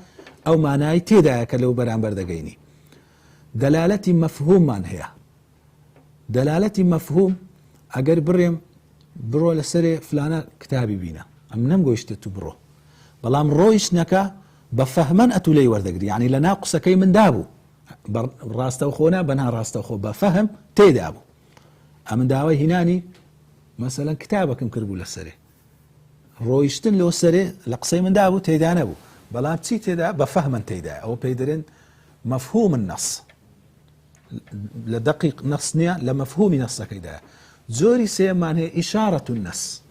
او معناي تيداك لو برانبر دقيني دلالتي مفهوم من هي دلالتي مفهوم اگر برو لسري فلانا كتابي بينا ام نمقوشتتو برو بلام رويش نكا بفهمن اتو لي وردقري يعني لناقصكي من دابو راسته وخونا بنها راسته وخو بفهم تيدابو ام داوي هناني مثلا كتابك مكربو لسري رويشتن لو سري لقصي من دابو تيدان ابو بلا تي تيدا بفهم تيدا او بيدرين مفهوم النص لدقيق نصنيا لمفهوم نص كيدا زوري سيمان هي إشارة النص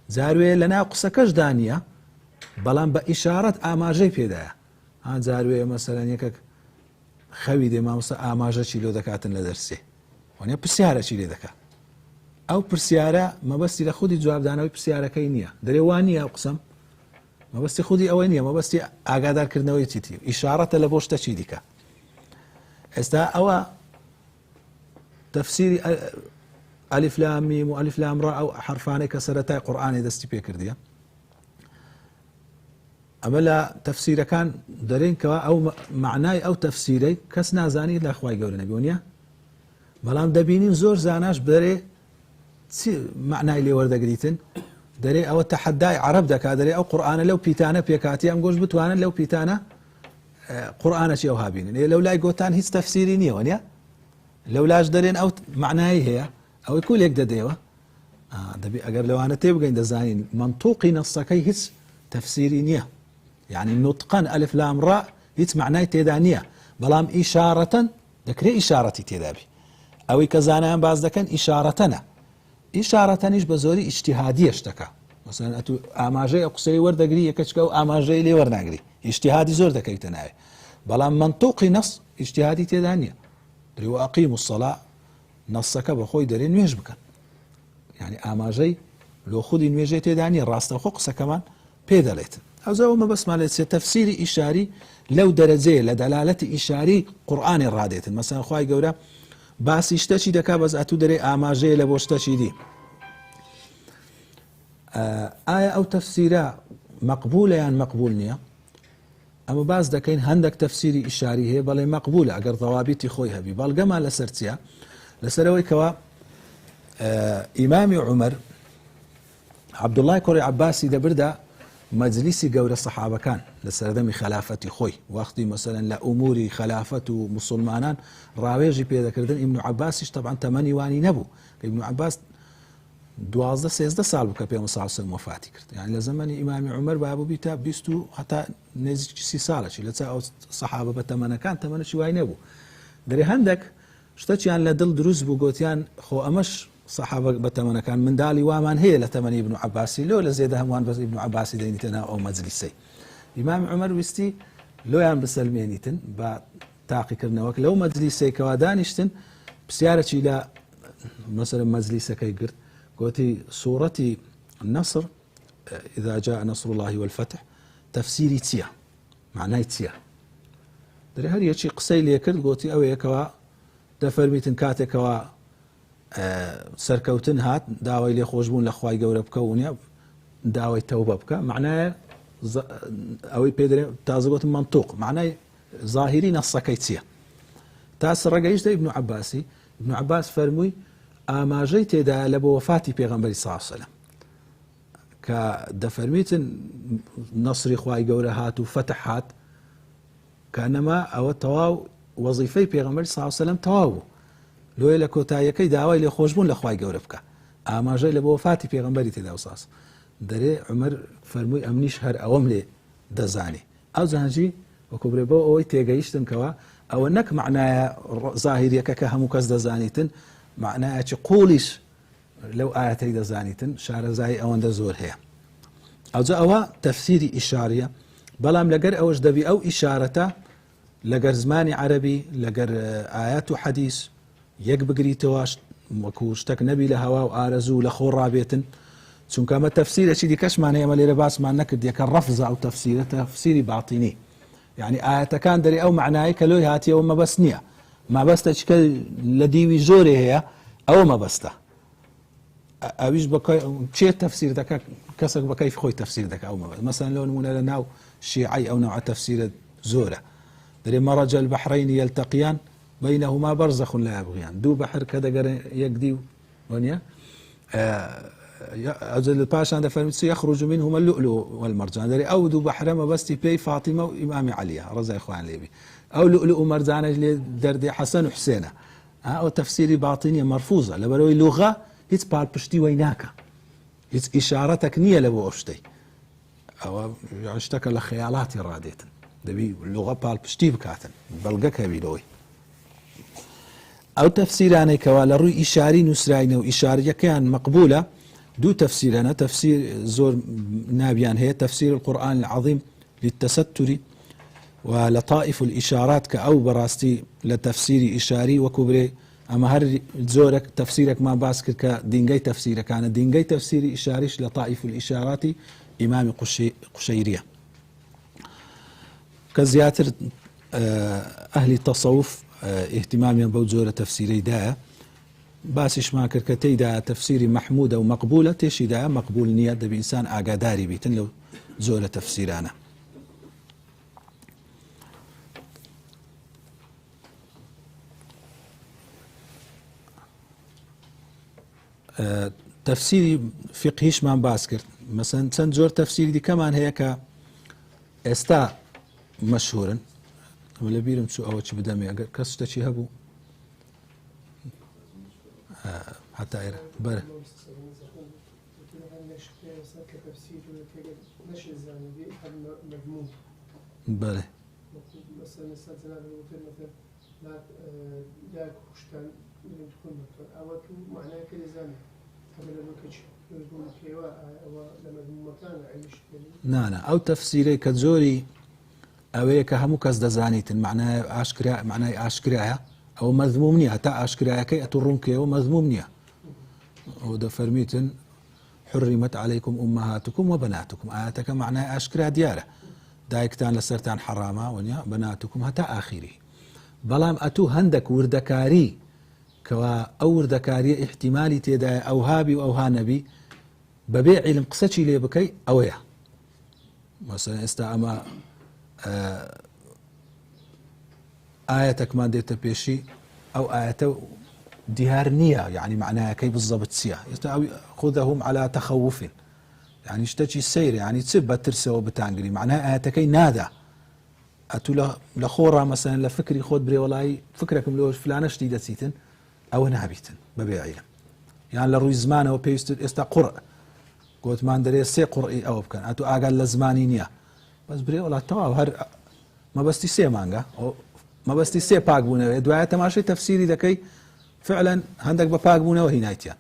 زاروية لنا قصكش دانية بلان بإشارة آماجي بيدا هان زاروية مثلا يكك خوي دي ما وصا آماجي چيلو دكاتن لدرسي ونيا بسيارة چيلو دكا او پرسیارە مەبەستی لە خودی جوابدانەوەی پرسیارەکەی نییە دەرێوان نییە ئەو قسەم مەبەستی خودی ئەوەی نییە مەبەستی ئاگادارکردنەوەی چیتی ئیشارەتە لە بۆ شتە چی دیکە ئێستا ئەوە تەفسیری ئەلیف لام میم و ئەلیف لام ڕا ئەو حرفانەی کە سەرەتای قورئانی دەستی پێ کردیە ئەمە لە تەفسیرەکان دەرێن کەوا ئەو معنای ئەو تەفسیرەی کەس نازانی لە خوای گەورە نەبی وانە بەڵام دەبینین زۆر زاناش بەرێ معناي لي وردقريتن دري او التحداي عرب دكا دري او قرآن لو بيتانا بيكاتي ام قوش بتوانا لو بيتانا قرآن شي او هابين لو لا يقوتان هيس تفسيري نيوانيا لو لاش درين او معناي هي او يقول يقدر ديوه دبي اقر لو انا تبقى عند زاين منطوقي نصكي هيس تفسيري نيه يعني نطقا الف لام راء هیچ معنای تێدا نییە بەڵام ئیشارەتەن دەکرێت ئیشارەتی تێدابی ئەوەی کە زانایان باز دەکەن ئیشارەتەنە ئیشارەتەنیش بە زۆری ئیجتیهادیە شتەکە مثلا ئەتو ئاماژەی ئەو قسەی وەردەگری یەکەچکە و ئاماژەی لێ وەرناگری ئیجتیهادی زۆر دەکەیتە ناوێ بەڵام منطوقی نەس ئیجتیهادی تێدا نییە دەری وەئەقیموا الصەلاة نەسەکە بە خۆی دەرێ نوێژ بکەن یعنی ئاماژەی لۆ خودی نوێژەی تێدا نییە ڕاستەوخۆ قسەکەمان پێ دەڵێتن ئەوزەوە مەبەستمان لێت تەفسیری ئیشاری لەو دەرەجەیە لە دەلالەتی ئیشاری قورئانی ڕادێتن مەسەڵەن خوای گەورە باسی شتێکی دەکا بەس ئەتوو دەرێ ئاماژەیە لە بۆ شتێکی دی ئایا ئەو تەفسیرە مەقبولە یان مەقبول نییە ئەمە باز دەکەین هەندێک تەفسیری ئیشاری هەیە بەڵێ مەقبولە ئەگەر ضەوابیتی خۆی هەبی بەڵگەمان لەسەر چییە لەسەرەوەی کەوا ئیمامی عومەر عەبدوڵڵای کوڕی عەباسی دەبردا مەجلیسی گەورە سەحابەکان لە سەردەمی خەلافەتی خۆی وەختی مەسەلەن لە ئوموری خەلافەت و مسلمانان ڕاوێژی پێدەکردن ئیبن عەباسیش تەبعاً تەمەنی وانی نەبوو کە ئیبن عەباس 12-13 ساڵ بوو کە پێغەمبەر صلی الله علیه و سلم وفاتی کرد یعنی لە زەمانی ئیمامی عومەر بابوو بیتا 20 و هەتا نزیکی 30 ساڵەشی لەچا ئەو سەحابە بە تەمەنەکان تەمەنەشی وای نەبوو دەرێ هەندێک شتێکیان لە دڵ دروست بوو گوتیان خۆ ئەمەش سەحابە بە تەمەنەکان منداڵی وامان هەیە لە تەمەنی ئیبن عەباسی لۆ لە زێدە هەمووان بەس ئیبن عەباسی دەینیتە ناو ئەو مەجلیسەی ئیمامی عومەر ویستی لۆیان بسەلمێنیتن بە تاقیکردنەوەک لەو مەجلیسەی کەوا دانیشتن پرسیارێکی لە مەسەلەن مەجلیسەکەی کرد قوتي سورة النصر إذا جاء نصر الله والفتح تفسيري تيا معناه تيا دري هر يشي قصي لي كرد قوتي أو يكوا دفرميتن كاتكوا سركوتن هات داوي لي خوشبون لخواي قورب كونيا داوي توبة بك معناه أو بيدري تازقوت منطوق معناه ظاهري نصكي تيا تاسر رجعيش ده ابن عباسي ابن عباس فرموي ئاماژەی تێدا لە بۆ وەفاتی پێغەمبەری صلی الله علیه و سلم کە دەفەرمیتن نەسری خوای گەورە هات و فتح هات کەنەما ئەوە تەواو وەزیفەی پێغەمبەری صلی الله علیه و سلم تەواو بوو لۆیە لە کۆتاییەکەی داوای لێخۆشبوون لە خوای گەورە بکە ئاماژەی لە بۆ وەفاتی پێغەمبەری تێدا وساس دەرێ عومەر فەرمووی ئەمنیش هەر ئەوەم لێ دەزانی ئەو زانجی وەکو برێ بۆ ئەوەی تێگەیشتن کەوە ئەوە نەک معنایە ظاهریەکە کە هەموو کەس دەزانیتن معناه قولش لو آياتي دزانيتن شارزاي أوان زور هي أو أوا تفسيري إشارية بلام لقر أوش دبي أو إشارته لقر زماني عربي لقر آيات وحديث يقبقري تواش وكوشتك نبي لهوا وآرزو لخور رابيتن ثم كما تفسير أشي دي كش معناه مالي لباس مع نكد يك الرفض أو تفسير تفسيري باطني يعني آيات كان دري أو معناه كلوي هاتي وما بسنية ما بسته شكل لديوي زوري هي أو ما بسته أبيش بكاي شيء تفسير ذاك كسر بكيف خوي تفسير ذاك أو ما بس مثلا لو نمونا لناو شيعي أو نوع تفسير زورة دري مرج البحرين يلتقيان بينهما برزخ لا يبغيان دو بحر كذا يقدي ونيا أجل الباشا عند فرمت يخرج منهما اللؤلؤ والمرجان دري أو دو بحر ما بس تبي فاطمة وإمام علي رضي إخوان ليبي أو لؤلؤ مرجان لدردي حسن وحسينة أو تفسيري باطنية مرفوضة لبروي لغة هيت بالبشتي ويناك هيت إشارتك نية لبو أشتي أو اشتكى لخيالاتي راديتا دبي اللغة بالبشتي بكاتن بلغك بيلوي أو تفسير أنا كوالا روي إشاري نسراين وإشارية كان مقبولة دو تفسير أنا تفسير زور نابيان هي تفسير القرآن العظيم للتستر ولطائف الإشارات كأو براستي لتفسير إشاري وكبري أما هر زورك تفسيرك ما باسكر كدينجي تفسيرك كان دينجي تفسير إشاريش لطائف الإشارات إمام قشيرية كزياتر أهل التصوف اهتمام بوزورة تفسيري دا باسش ما كركتي دا تفسيري محمودة ومقبولة تيشي دا مقبول نية دا بإنسان آقاداري بيتن لو زورة تفسيرانا تفسيري فقهيش ما باسكر مثلا چەند زۆر تفسيري دي كمان هيك استا مشهورا ولا بيرم شو أو شيء بدمي أجر كسرت شيء هبو حتى إيره بره بله مثلا سلسلة الوتر مثلا لا كوشتان من تكون مثلا أو تو معناه كل زمان قبل ما كش يقول كيوا أو لما المكان عيش نانا أو تفسيري كزوري أو كهمو كز دزانيت معناه أشكرا معناه أشكراها أو مذمومنيها تا أشكراها كي أترون كيوا مذمومنيها وده فرميتن حرمت عليكم أمهاتكم وبناتكم آياتك معناه أشكرا ديارة دايكتان لسرتان حرامة ونيا بناتكم هتا آخره بلام أتو هندك وردكاري كوا أو وردكاري احتمالي تيدا أو هابي أو هانبي ببيع علم قصتي لي بكي أويا مثلا استعمى آياتك ما ديت بيشي أو آيات ديهارنية يعني معناها كي بالضبط سيا خذهم على تخوف يعني اشتكي السير يعني تسب ترسى وبتانقري معناها آياتك نادى أتو لخورة مثلا لفكري خود بري والله فكركم لو فلانة شديدة سيتن أو نهبيتن ببيع علم يعني لروي زمانه وبيست استقرأ قلت ما ندري سي قرئي أو بكن أتو أقل لزمانينيا بس بري والله تمام هر ما بس تسي مانجا ما بس تسي باقبونه دعاية تماشي تفسيري ذكي فعلا عندك بباقبونه وهي نايتيان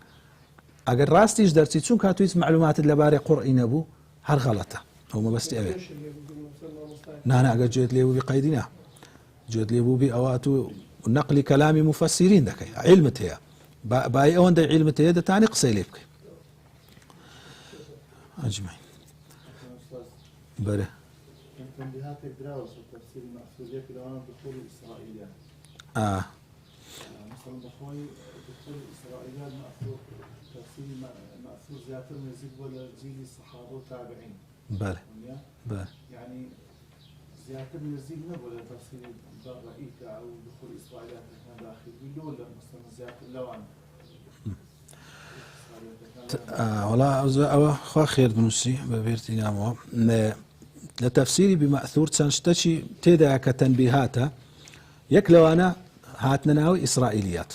أقل راستيش درسي تشون كاتويت معلومات اللي قرئي نبو هر غلطة هو ما بس تأوي أنا أقل جيت لي بقيدنا جيت لي بي أواتو نقل كلام مفسرين ذكي علمتها باي أون دي علمتها ده تاني قصي ليبكي أجمعين بله تنبيهات الدراوس والتفسير المأثورية في دوام دخول الإسرائيليات. مثلا بخوي دخول الإسرائيليات مأثور تفسير مأثور زيادة من الزيد ولا جيل الصحابة والتابعين. بله يعني زيادة من الزيد ولا تفسير رأيك أو دخول الإسرائيليات كان داخل بيلو ولا مثلا زيادة اللوان. والله خوا خير بنوسي ببيرتي نامو لتفسيري بمأثور تنشتشي تيدا كتنبيهاتا يكلو أنا هاتنا ناوي إسرائيليات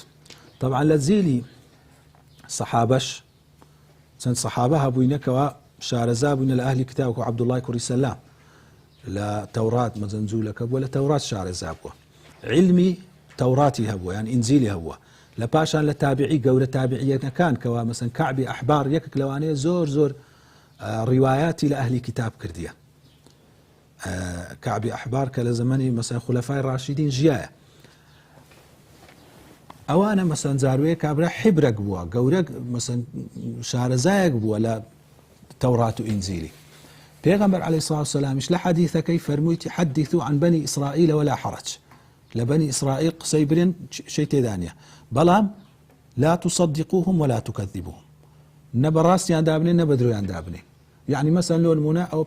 طبعا لتزيلي صحابش سن صحابها بوينكوا شارزا بوين الأهل كتابك عبد الله كوري سلام لا توراة مزنزولك ولا توراة شارزا بوا علمي توراتي هو يعني إنزيلي هو لباشان لتابعي قولة تابعية كان كوا مثلا كعبي أحبار يكك لواني زور رواياتي لأهل كتاب كردية كعبي أحبار كالزماني مثلا خلفاء الراشدين جيايا أو أنا مثلا زاروية كابرا حبرق بوا قورق مثلا شارزايق بوا لا توراة إنزيلي بيغمبر عليه الصلاة والسلام مش لحديثة كيف فرميتي حدثوا عن بني إسرائيل ولا حرج لبني إسرائيل قصيبرين شيء تدانية بلام لا تصدقوهم ولا تكذبوهم نبراس يندابني نبدرو يندابني يعني مثلا لو المنا أو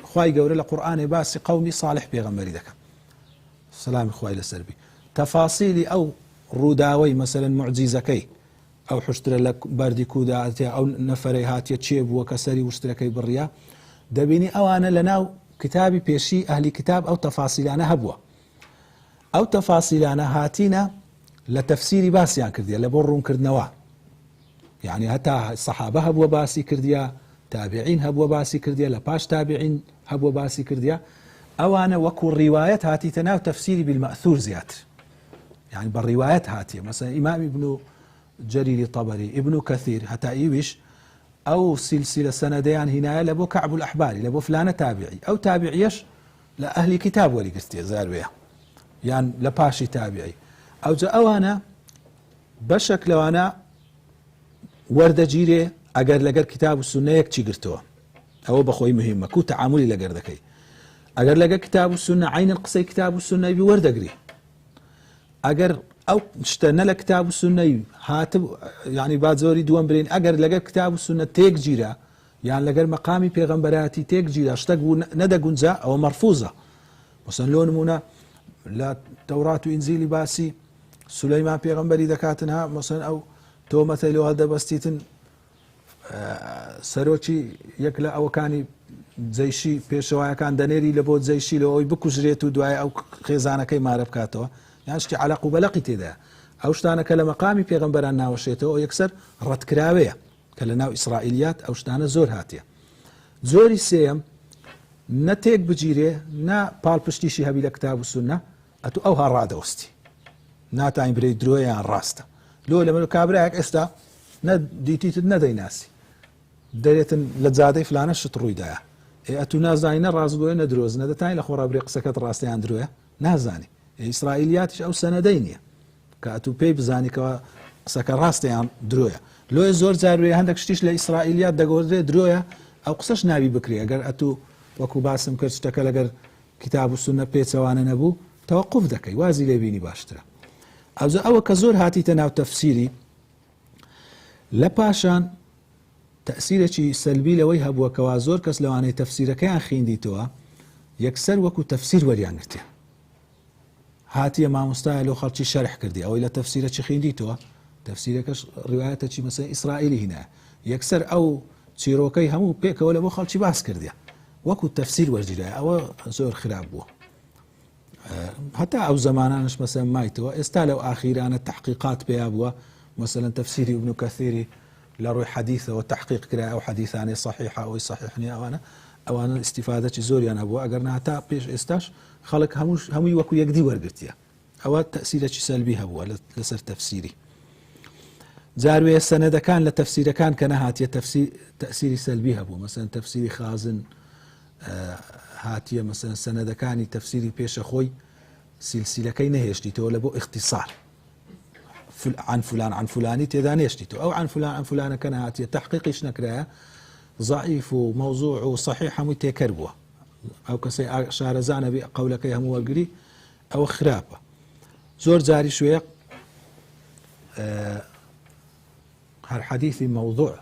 خواي قول القرآن باس قومي صالح بيغمبري ذاك السلام خواي للسربي تفاصيلي أو روداوي مثلا معجزكي أو حشتر لك باردي كوداتي أو نفري هاتي تشيب وكسري واشتركي بالرياء دبيني أو أنا لناو كتابي بيشي أهلي كتاب أو تفاصيل أنا هبوة أو تفاصيل أنا هاتينا لتفسيري باسيان كرديا لبرون كردنوا يعني هتا الصحابة هبوا باسي كرديا تابعين هبوا باسي كرديا لباش تابعين هبوا باسي كرديا أو أنا وكو الروايات هاتي تناو تفسيري بالمأثور زيات يعني بالروايات هاتي مثلا إمام ابن جرير الطبري ابن كثير هتا إيوش أو سلسلة سنديان هنا لبو كعب الأحباري لبو فلانة تابعي أو تابعيش لأهل كتاب ولي قستي زاربيا يعني لباشي تابعي أو جاء أنا بشك لو أنا ورد جيري أجر لقر كتاب السنة يكتشي قرتوه أو بخوي مهمة كو تعاملي لقر ذكي أجر لقر كتاب السنة عين القصي كتاب السنة بورد أجري أجر أو اشتنا لك كتاب السنة هاتب يعني بعد زوري دوان برين أجر لقر كتاب السنة تيك جيرا يعني لقر مقامي بيغمبراتي تيك جيرا اشتقوا ندى جنزا أو مرفوزة مثلا لون منا لا توراة إنزيلي باسي سليمان بيغمبري ذكاتنها مثلا أو تو مثل هذا بستيتن سروتشي يكلا أو كاني زي شي بيشوايا كان دنيري لبود زي شي لو بكوجريتو دعاء أو خيزانة كي ما ربكاتوا يعني اشتي على قبلقتي ذا أو شتانا كلام مقامي بيغمبرنا وشيتو أو يكسر رد كراوية كلنا إسرائيليات أو شتانا زور هاتيا زوري سيم نەتێک بگیرێ نا پاڵپشتیشی هەبی لە کتاب و سونە ئەتو ئەوها ڕادەوەستی ناتان برێ درۆیان ڕاستە لۆ لەمە کابراایەک ئێستا دیتیتت نەدەیناسی دەرێتن لە جادەی فلانە شت ڕوویدایە ئەتو نازانینە ڕازگۆی نەدرۆز نەدەتانی لە خۆڕا برێ قسەکەت ڕاستیان درۆیە نازانی ئیسرائیلیاتیش ئەو سەنەدەی نییە کە ئەتو پێی بزانیکەوە قسەکە ڕاستیان درۆیە لۆی زۆر جاروێ هەندێک شتیش لە ئیسرائیلیات دەگۆدرێت درۆیە ئەو قسەش ناوی بکرێ ئەگەر ئەتو وەکو باسم کرد شتەکە لەگەر کتاب و سونە پێچەوانە نەبوو تەوەقف دەکەی وازی لێبینی باشترە ئەوە کە زۆر هاتیتە ناو تەفسیری لە پاشان تەسیرێکی سەلبی لەوەی هەبووەکەوە زۆر کەس لەوانەیە تەفسیرەکەیان خوێندیتەوە یەکسەر وەکو تەفسیر وەریانگرتێ هاتیە مامۆستایە لەو خەڵکی شەرح کردی ئەوەی لە تەفسیرەکی خوێندیتەوە تەفسیرەکەش ڕوایەتەکی مەسەڵەن ئیسرائیلی هینایە یەکسەر ئەو چیرۆکەی هەموو پێکەوە لە بۆ خەڵکی باس کردیە وەکو تەفسیر وەرگیرایە ئەوە زۆر خراپ بووە هەتا ئەو زەمانانش مەسەڵەن مایتەوە ئێستا لەو ئاخیرانە تحقیقات پێیا بووە مەسەڵەن تەفسیری ابن کەثیری لە ڕووی حەدیثەوە تحقیق کرا ئەو حەدیثانەی صحیحە ئەوەی صحیح نییە ئەوانە ئیستیفادەی زۆریان هەبووە ئەگەر نهتا پێش ئێستاش خەڵک هەمووی وەکو یەکدی وەرگرتیە ئەوە تەسیرێکی سەلبی هەبووە لەسەر تەفسیری جاروێ سەنەدەکان لە تەفسیرەکان کە نەهاتیە تەسیری سەلبی هەبوو مەسەڵەن تەفسیری خازن هاتیە مەسەڵەن سەنەدەکانی تەفسیری پێشە خۆی سیلسیلەکەی نەهێشتیتەوە لە بۆ اختصار عن فلان عن فلانی تێدا نێشتیتەوە ئەو عن فلان عن فلانەکە نەهاتیە تحقیقیش نەکرایە ضعیف و موضوع و صحیح هەمووی تێکەر بووە ئەو کەسەی شارەزانە بێ قەولەکەی هەموو وەرگری ئەوە خراپە زۆر جاری شوێ هەر حەدیثی موضوع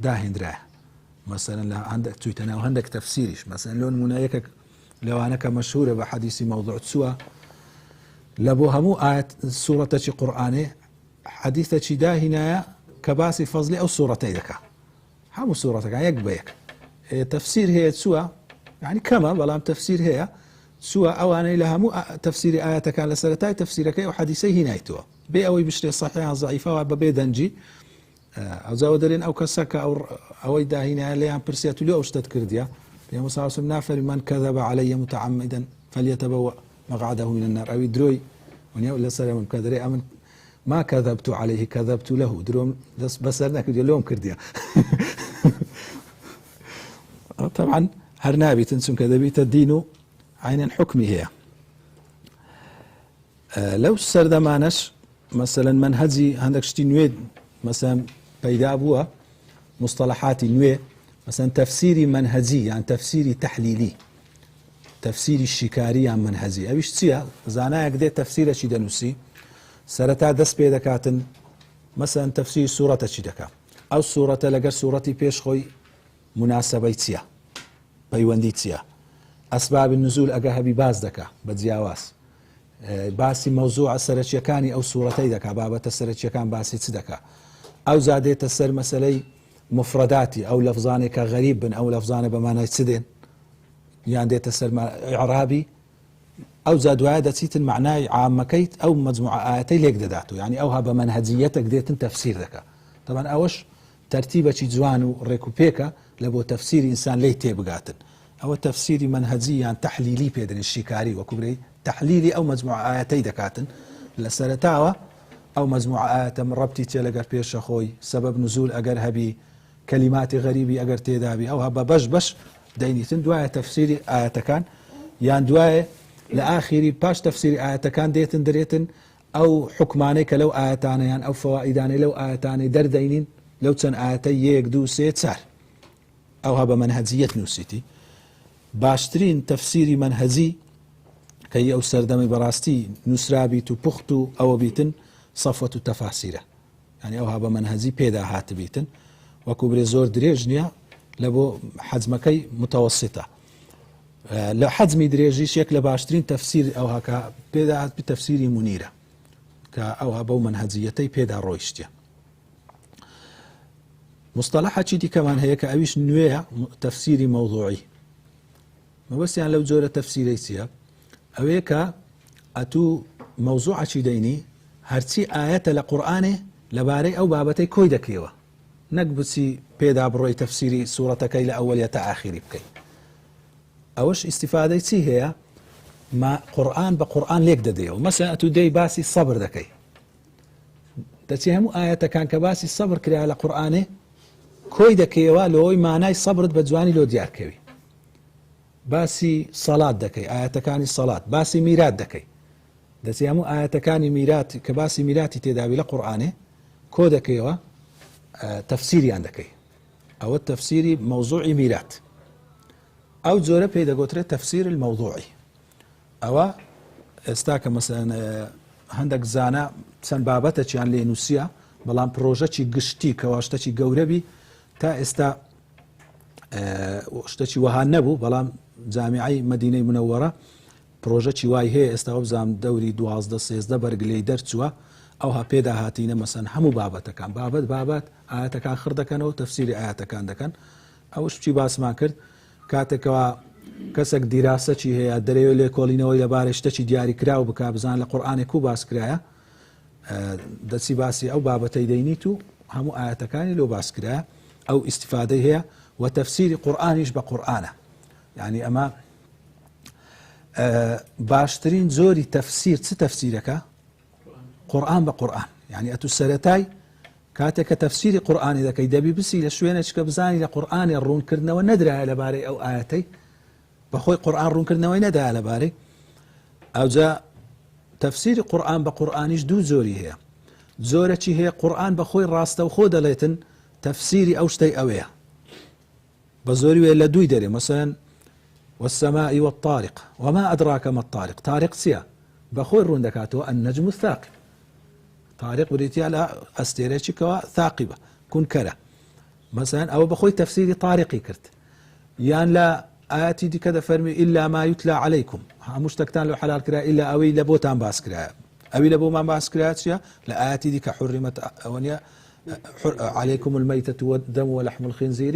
داهێنرایە مەسەڵەن لە هەندێک تویتە ناو هەندێک تەفسیریش مەسەڵەن لۆ نمونەیەکێک لەوانە کە مەشهورە بە حەدیثی موضوع چووە لە بۆ هەموو ئاەت سوورەتەکی قورئانێ حەدیثەکی داهینایە کە باسی فەزلی ئەو سوورەتەی دەکا هەموو سوورەتەکان یەک بە یەک تەفسیر هەیە چووە یعنی کەمە بەڵام تەفسیر هەیە چووە ئەوانەی لە هەموو تەفسیری ئاەتەکان لە سەرەتای تەفسیرەکەی ئەو حەدیثەی هینایتەوە بێ ئەوەی بشتێ صحیحان ضعیفەوە بەبێ دەنجی ئەوجاوە دەرێن ئەو کەسە کە ئەوەی داهینایە لێیان پرسیات و لێ ئەو شتت کردیە پێغەمبەر صلی الله علیه و سلم نافەرمی من كذب علي متعمدا فليتبوأ مقعده من النار ئەوی درۆی ونیا لەسەر من کەدرێ ئەمن ما كذبت عليه كذبت له درۆم دەست بەسەر نەکردی لۆم کردیە طبعا هەر نابیتن چونکە دەبیتە دین و عینەن حکمی هەیە لەو سەردەمانەش مەسەڵەن منهەجی هەندێک شتی نوێ مەسەڵەن پەیدا بووە مصطلحاتی نوێ مەسەڵەن تەفسیری منهەجی یان تەفسیری تەحلیلی تەفسیری شیکاری یان منهەجی ئەویش چییە زانایەک دێت تەفسیرەکی دەنووسی سەرەتا دەست پێ دەکاتن مەسەڵەن تەفسیری سوورەتەکی دەکات ئەو سوورەتە لەگەر سوورەتی پێش خۆی مناسبەی چییە پەیوەندی چییە ئەسباب النزول ئەگە هەبی باز دەکا بە جیاواز باسی مەوزوع سەرەکیەکانی ئەو سوورەتەی دەکا بابەتە سەرەکیەکان باسی چ دەکا ئەو زادێتە سەر مەسەلەی مفرداتی ئەو لەفزانێک کە غەریب بن ئەو لەفزانە بەمانای چ دێن یان دێتە سەر ئیعرابی ئەو زادوایە دەچیتن معنای عامەکەیت ئەو مەجموعە ئاەتەی لێک دەداتەوە یعنی ئەوها بە منهەجیەتێک دێتن تەفسیر دەکا طبعا ئەوەش تەرتیبەکی جوان و ڕێکوپێکە لە بۆ تەفسیری ئینسان لی تێبگاتن ئەوە تەفسیری منهەجی یان تەحلیلی پێدرێن شیکاری وەکو برێ تەحلیلی ئەو مەجموعە ئاەتەی دەکاتن لە سەرەتاوە ئەو مەجموعە ئاەتە ڕەبتی تێ لەگەر پێشە خۆی سەبەب نزول ئەگەر هەبی کەلیماتی غەریبی ئەگەر تێدابی ئەوها بە بەش دەینیتن دوایە تەفسیری ئاەتەکان یان دوایە لە ئاخیری پاش تەفسیری ئاەتەکان دێتن دەرێتن ئەو حکمانەی کە لەو ئاەتانە یان ئەو فەوائیدانەی لەو ئاەتانەی دەردەینین لەو چەند ئاەتەی 1 2 3 4 ئەوها بە منهەجیەت نووسیتی باشترین تەفسیری منهەجی کە ئەو سەردەمی بەڕاستی نووسرابیت و پوخت و ئەوە بیتن صەفوەت و تەفاسیرە یعنی ئەوها بە منهەجی پێدا هاتبیتن وەکو برێ زۆر درێژ نییە لە بۆ حەجمەکەی متەوەسیتە لە حەجمی درێژیش یەک لە باشترین تەفسیر ئەوها کە پێدا هات تەفسیری مونیرە کە ئەوها بەو منهەجیەتەی پێدا ڕۆیشتە مصطلحێکی دیکەمان هەیە کە ئەویش نوێیە تەفسیری مەوضوعی مەبەستیان لەو جۆرە تەفسیرەی چییە ئەوەیە کە ئەتوو مەوزوعەکی دەینی هەرچی ئاەتە لە قورئانێ لەبارەی ئەو بابەتەی کۆی دەکەیەوە نەک بچی پێدا بڕۆی تەفسیری سوورەتەکەی لە ئەوەلیە تا ئاخیری بکەیت ئەوەش ئیسیفادەی چی هەیە ما قورآن بە قورآن لێک دەدەیەوە مەسەن ئەتو دەی باسی سەبر دەکەی دەچی هەموو ئاەتەکان کە باسی سەبر کرا لە قورآنێ کۆی دەکەیەوە لەوەی مانای سەبرت بە جوانی لۆ دیارکەوی باسی سەڵات دەکەی ئاەتەکانی سەڵات باسی میرات دەکەی دەچی هەموو ئاەتەکانی میرات کە باسی میراتی تێداوی لە قورآنێ کۆ دەکەیەوە تەفسیریان دەکەی ئەوە تەفسیری مەوزوعی میرات ئەو جۆرە پێی دەگوترێت تەفسیر المەوضوعی ئەوە ئێستا کە مەسەن هەندێک زانە چەند بابەتەچیان لێ نووسیە بەڵام پرۆژەی گشتی کەوا شتێکی گەورەبی تا ئێستا شتێکی وەها نەبوو بەڵام جامیعەی مەدینەی منەوەرە پرۆژەی وای هەیە ئێستا بزانام دەوری 12-13 بەرگلەی دەرچووە ئەوها پێدا هاتینە مەسەن هەموو بابەتەکان بابەت ئاەتەکان خڕ دەکەنەوە تەفسیری ئاەتەکان دەکەن ئەوش چی باسمان کرد کاتێکەوە کەسێک دیراسەی هەیە دەرەوێت لێ کۆڵینەوەی لەبارەی شتێکی دیاری کراوە بک بزان لە قورآانێک و باس کرایە دەچی باسی ئەو بابەتەی دەینیت و هەموو ئاەتەکانی لۆ باس کرایە ئەو ئیسیفادەی هەیە و تەفسیری قورآانیش بە قورآانە یعنی ئەمە باشترین زۆری تەفسیر چ تەفسیرەکە قورآن بە قورآن یعنی ئەتو سەرەتای کاتێک کە تەفسیری قورآانی دەکەی دەبی بسی لە شوێنێککە بزانی لە قورآانی ڕوونکردنەوە نەدرایە لەبارەی ئەو ئاەتەی بەخۆی قورآن ڕوونکردنەوەی نەدایە لەبارەی ئەوجا تەفسیری قورآن بە قورآانیش دوو زۆری هەیە زۆرەی هەیە قورآن بەخۆی ڕاستە و خۆ دەڵێتن تەفسیری ئەو شتەی ئەوەیە بە زۆری وێ لە دووی دەرێ مەسەن والسماء والطارق وما أدراك ما الطارق طارق چییە بەخۆی ڕوون دەکاتەوە النجم الثاقب طارق بریتیا لە ئەستێرەی کەوا ثاقبە کونکەرە مەسەن ئەوە بەخۆی تەفسیری طارقی کرد یان لە ئاەتی دیکە دەفەرمی إلا ما يتلى عليكم هەموو شتێکتان لە حەلال کرا إلا ئەوەی لە بۆتان باس کرایە ئەوی لە بۆمان باس کرایە چییە لە ئاەتی دیکە حرمت ئەوەنە عليكم الميتة والدم ولحم الخنزير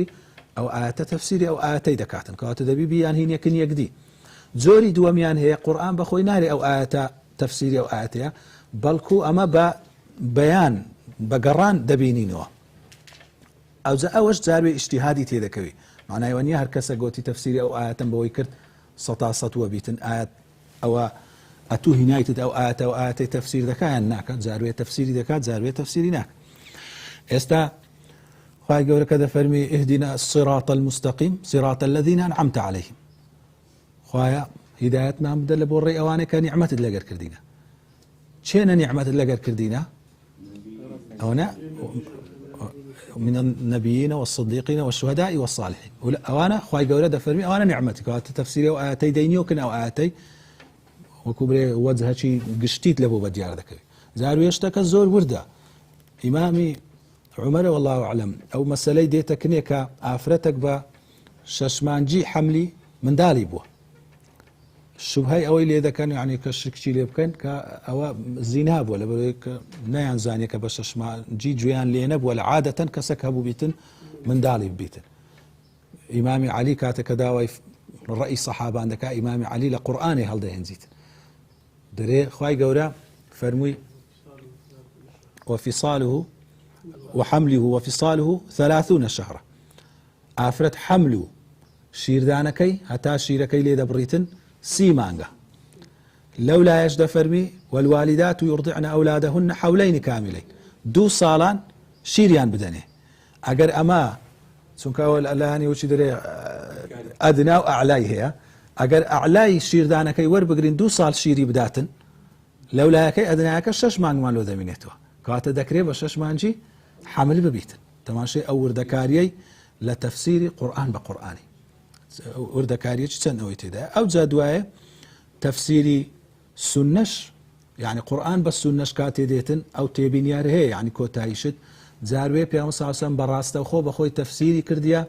ئەو ئاەتە تەفسیری ئەو ئاەتەی دەکاتن کەواتە دەبی بیان هینەکن یەکدی زۆری دووەمیان هەیە قورآن بەخۆی نارێ ئەو ئاەتە تەفسیری ئەو ئاەتەیە بەڵکو ئەمە بە بەیان بەگەڕان دەبینینەوە ئەوجا ئەوەش جاروێ ئیجتیهادی تێدەکەوی معنایەوە نییە هەر کەسە گوتی تەفسیری ئەو ئاەتەم بەوەی کرد 100 وە بیتن ئاەت ئەوە ئەتوو هینایتت ئەو ئاەتە و ئاەتەی تەفسیر دەکایان ناکات جاروێ تەفسیری دەکات جاروێ تەفسیری ناکات ئێستا خوای گەورە کە دەفەرمی اهدنا الصراط المستقيم صراط الذين أنعمت عليهم خوایە هیدایەتمان بدە لە بۆ ڕێی ئەوانەی کە نیعمەتت لەگەر کردینە چێنە نیعمەتت لەگەر کردینە ئەوە من النبيين والصديقين والشهداء والصالحين ئەوانە خوای گەورە دەفەرمی ئەوانە نیعمەتی کەواتە تەفسیری ئەو ئاەتەی دەینیوکن ئەو ئاەتەی وەکو برێ وەجهەکی گشتیت لە بۆ بە دیار دەکەوێت زاروێ شتەکە زۆر وردە ئیمامی عمەرە والله أعلم ئەو مەسەلەی دێتەکنێ کە ئافرەتێک بە شەشمانجی حەملی منداڵی بووە شوبهەی ئەوەی لێ دەکەن یعنی کە شرکی لێ بکەن کە ئەوە زینا بووە لەبەرەوەی کە نەیانزانێت کە بە شەشمانجی گوێیان لێ نەبووە لە عادەتەن کەسێک هەبوو بیتن منداڵی ببیتن ئیمامی عەلی کاتێککە داوای ڕەئی سەحابان دەکا ئیمامی عەلی لە قورئانی هەڵدەهێنجیت دەرێ خوای گەورە فەرمووی وفصاله وحمله وفصاله 30 شهرا ئافرەت حمل و شیردانەکەی هەتا شیرەکەی لێ دەبڕیتن 30 مانگە لەو لایەش دەفەرمی والوالدات يرضعن أولادهن حولين كاملين 2 ساڵان شیریان بدەنێ ئەگەر ئەمە چونکە ئەوە لەلایەنی وچی دەرێ ئەدنا و ئەعلای هەیە ئەگەر ئەعلای شیردانەکەی وەربگرین 2 ساڵ شیری بداتن لەو لایەکەی ئەدنایەکە 6 مانگمان لۆ دەمێنێتەوە کەواتە دەکرێت بە 6 مانجی حمل ببیتن تەماشای ئەو وردەکاریەی لە تەفسیری قورآن بە قورآنی وردەکاریەکی چەند ئەوەی تێدا ئەو جا دوایە تەفسیری سونەش یعنی قورآن بە سونەش کاتێ دێتن ئەو تێبینیار هەیە یعنی کۆتاییشت جاروێ پێغەمبەر صلی الله علیه و سلم بەڕاستە خۆ بەخۆی تەفسیری کردیە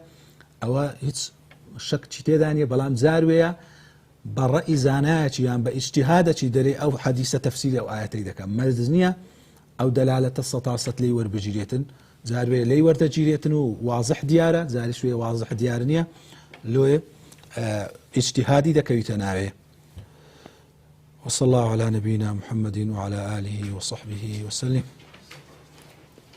ئەوە هیچ شەکی تێدا نییە بەڵام جاروێیە بە ڕەئی زانایەکی یان بە ئیجتیهادێکی دەرێ ئەو حەدیسە تەفسیری ئەو ئاەتەی دەکەن مەرج نییە ئەو دەلالەتە 100% لێی وەربگیرێتن جاروێ لێی وەردەگیرێتن و واضح دیارە جاری شوێ واضح دیار نییە لۆێ ئیجتیهادی دەکەویتە ناوێ وصلى الله على نبينا محمد وعلى آله وصحبه وسلم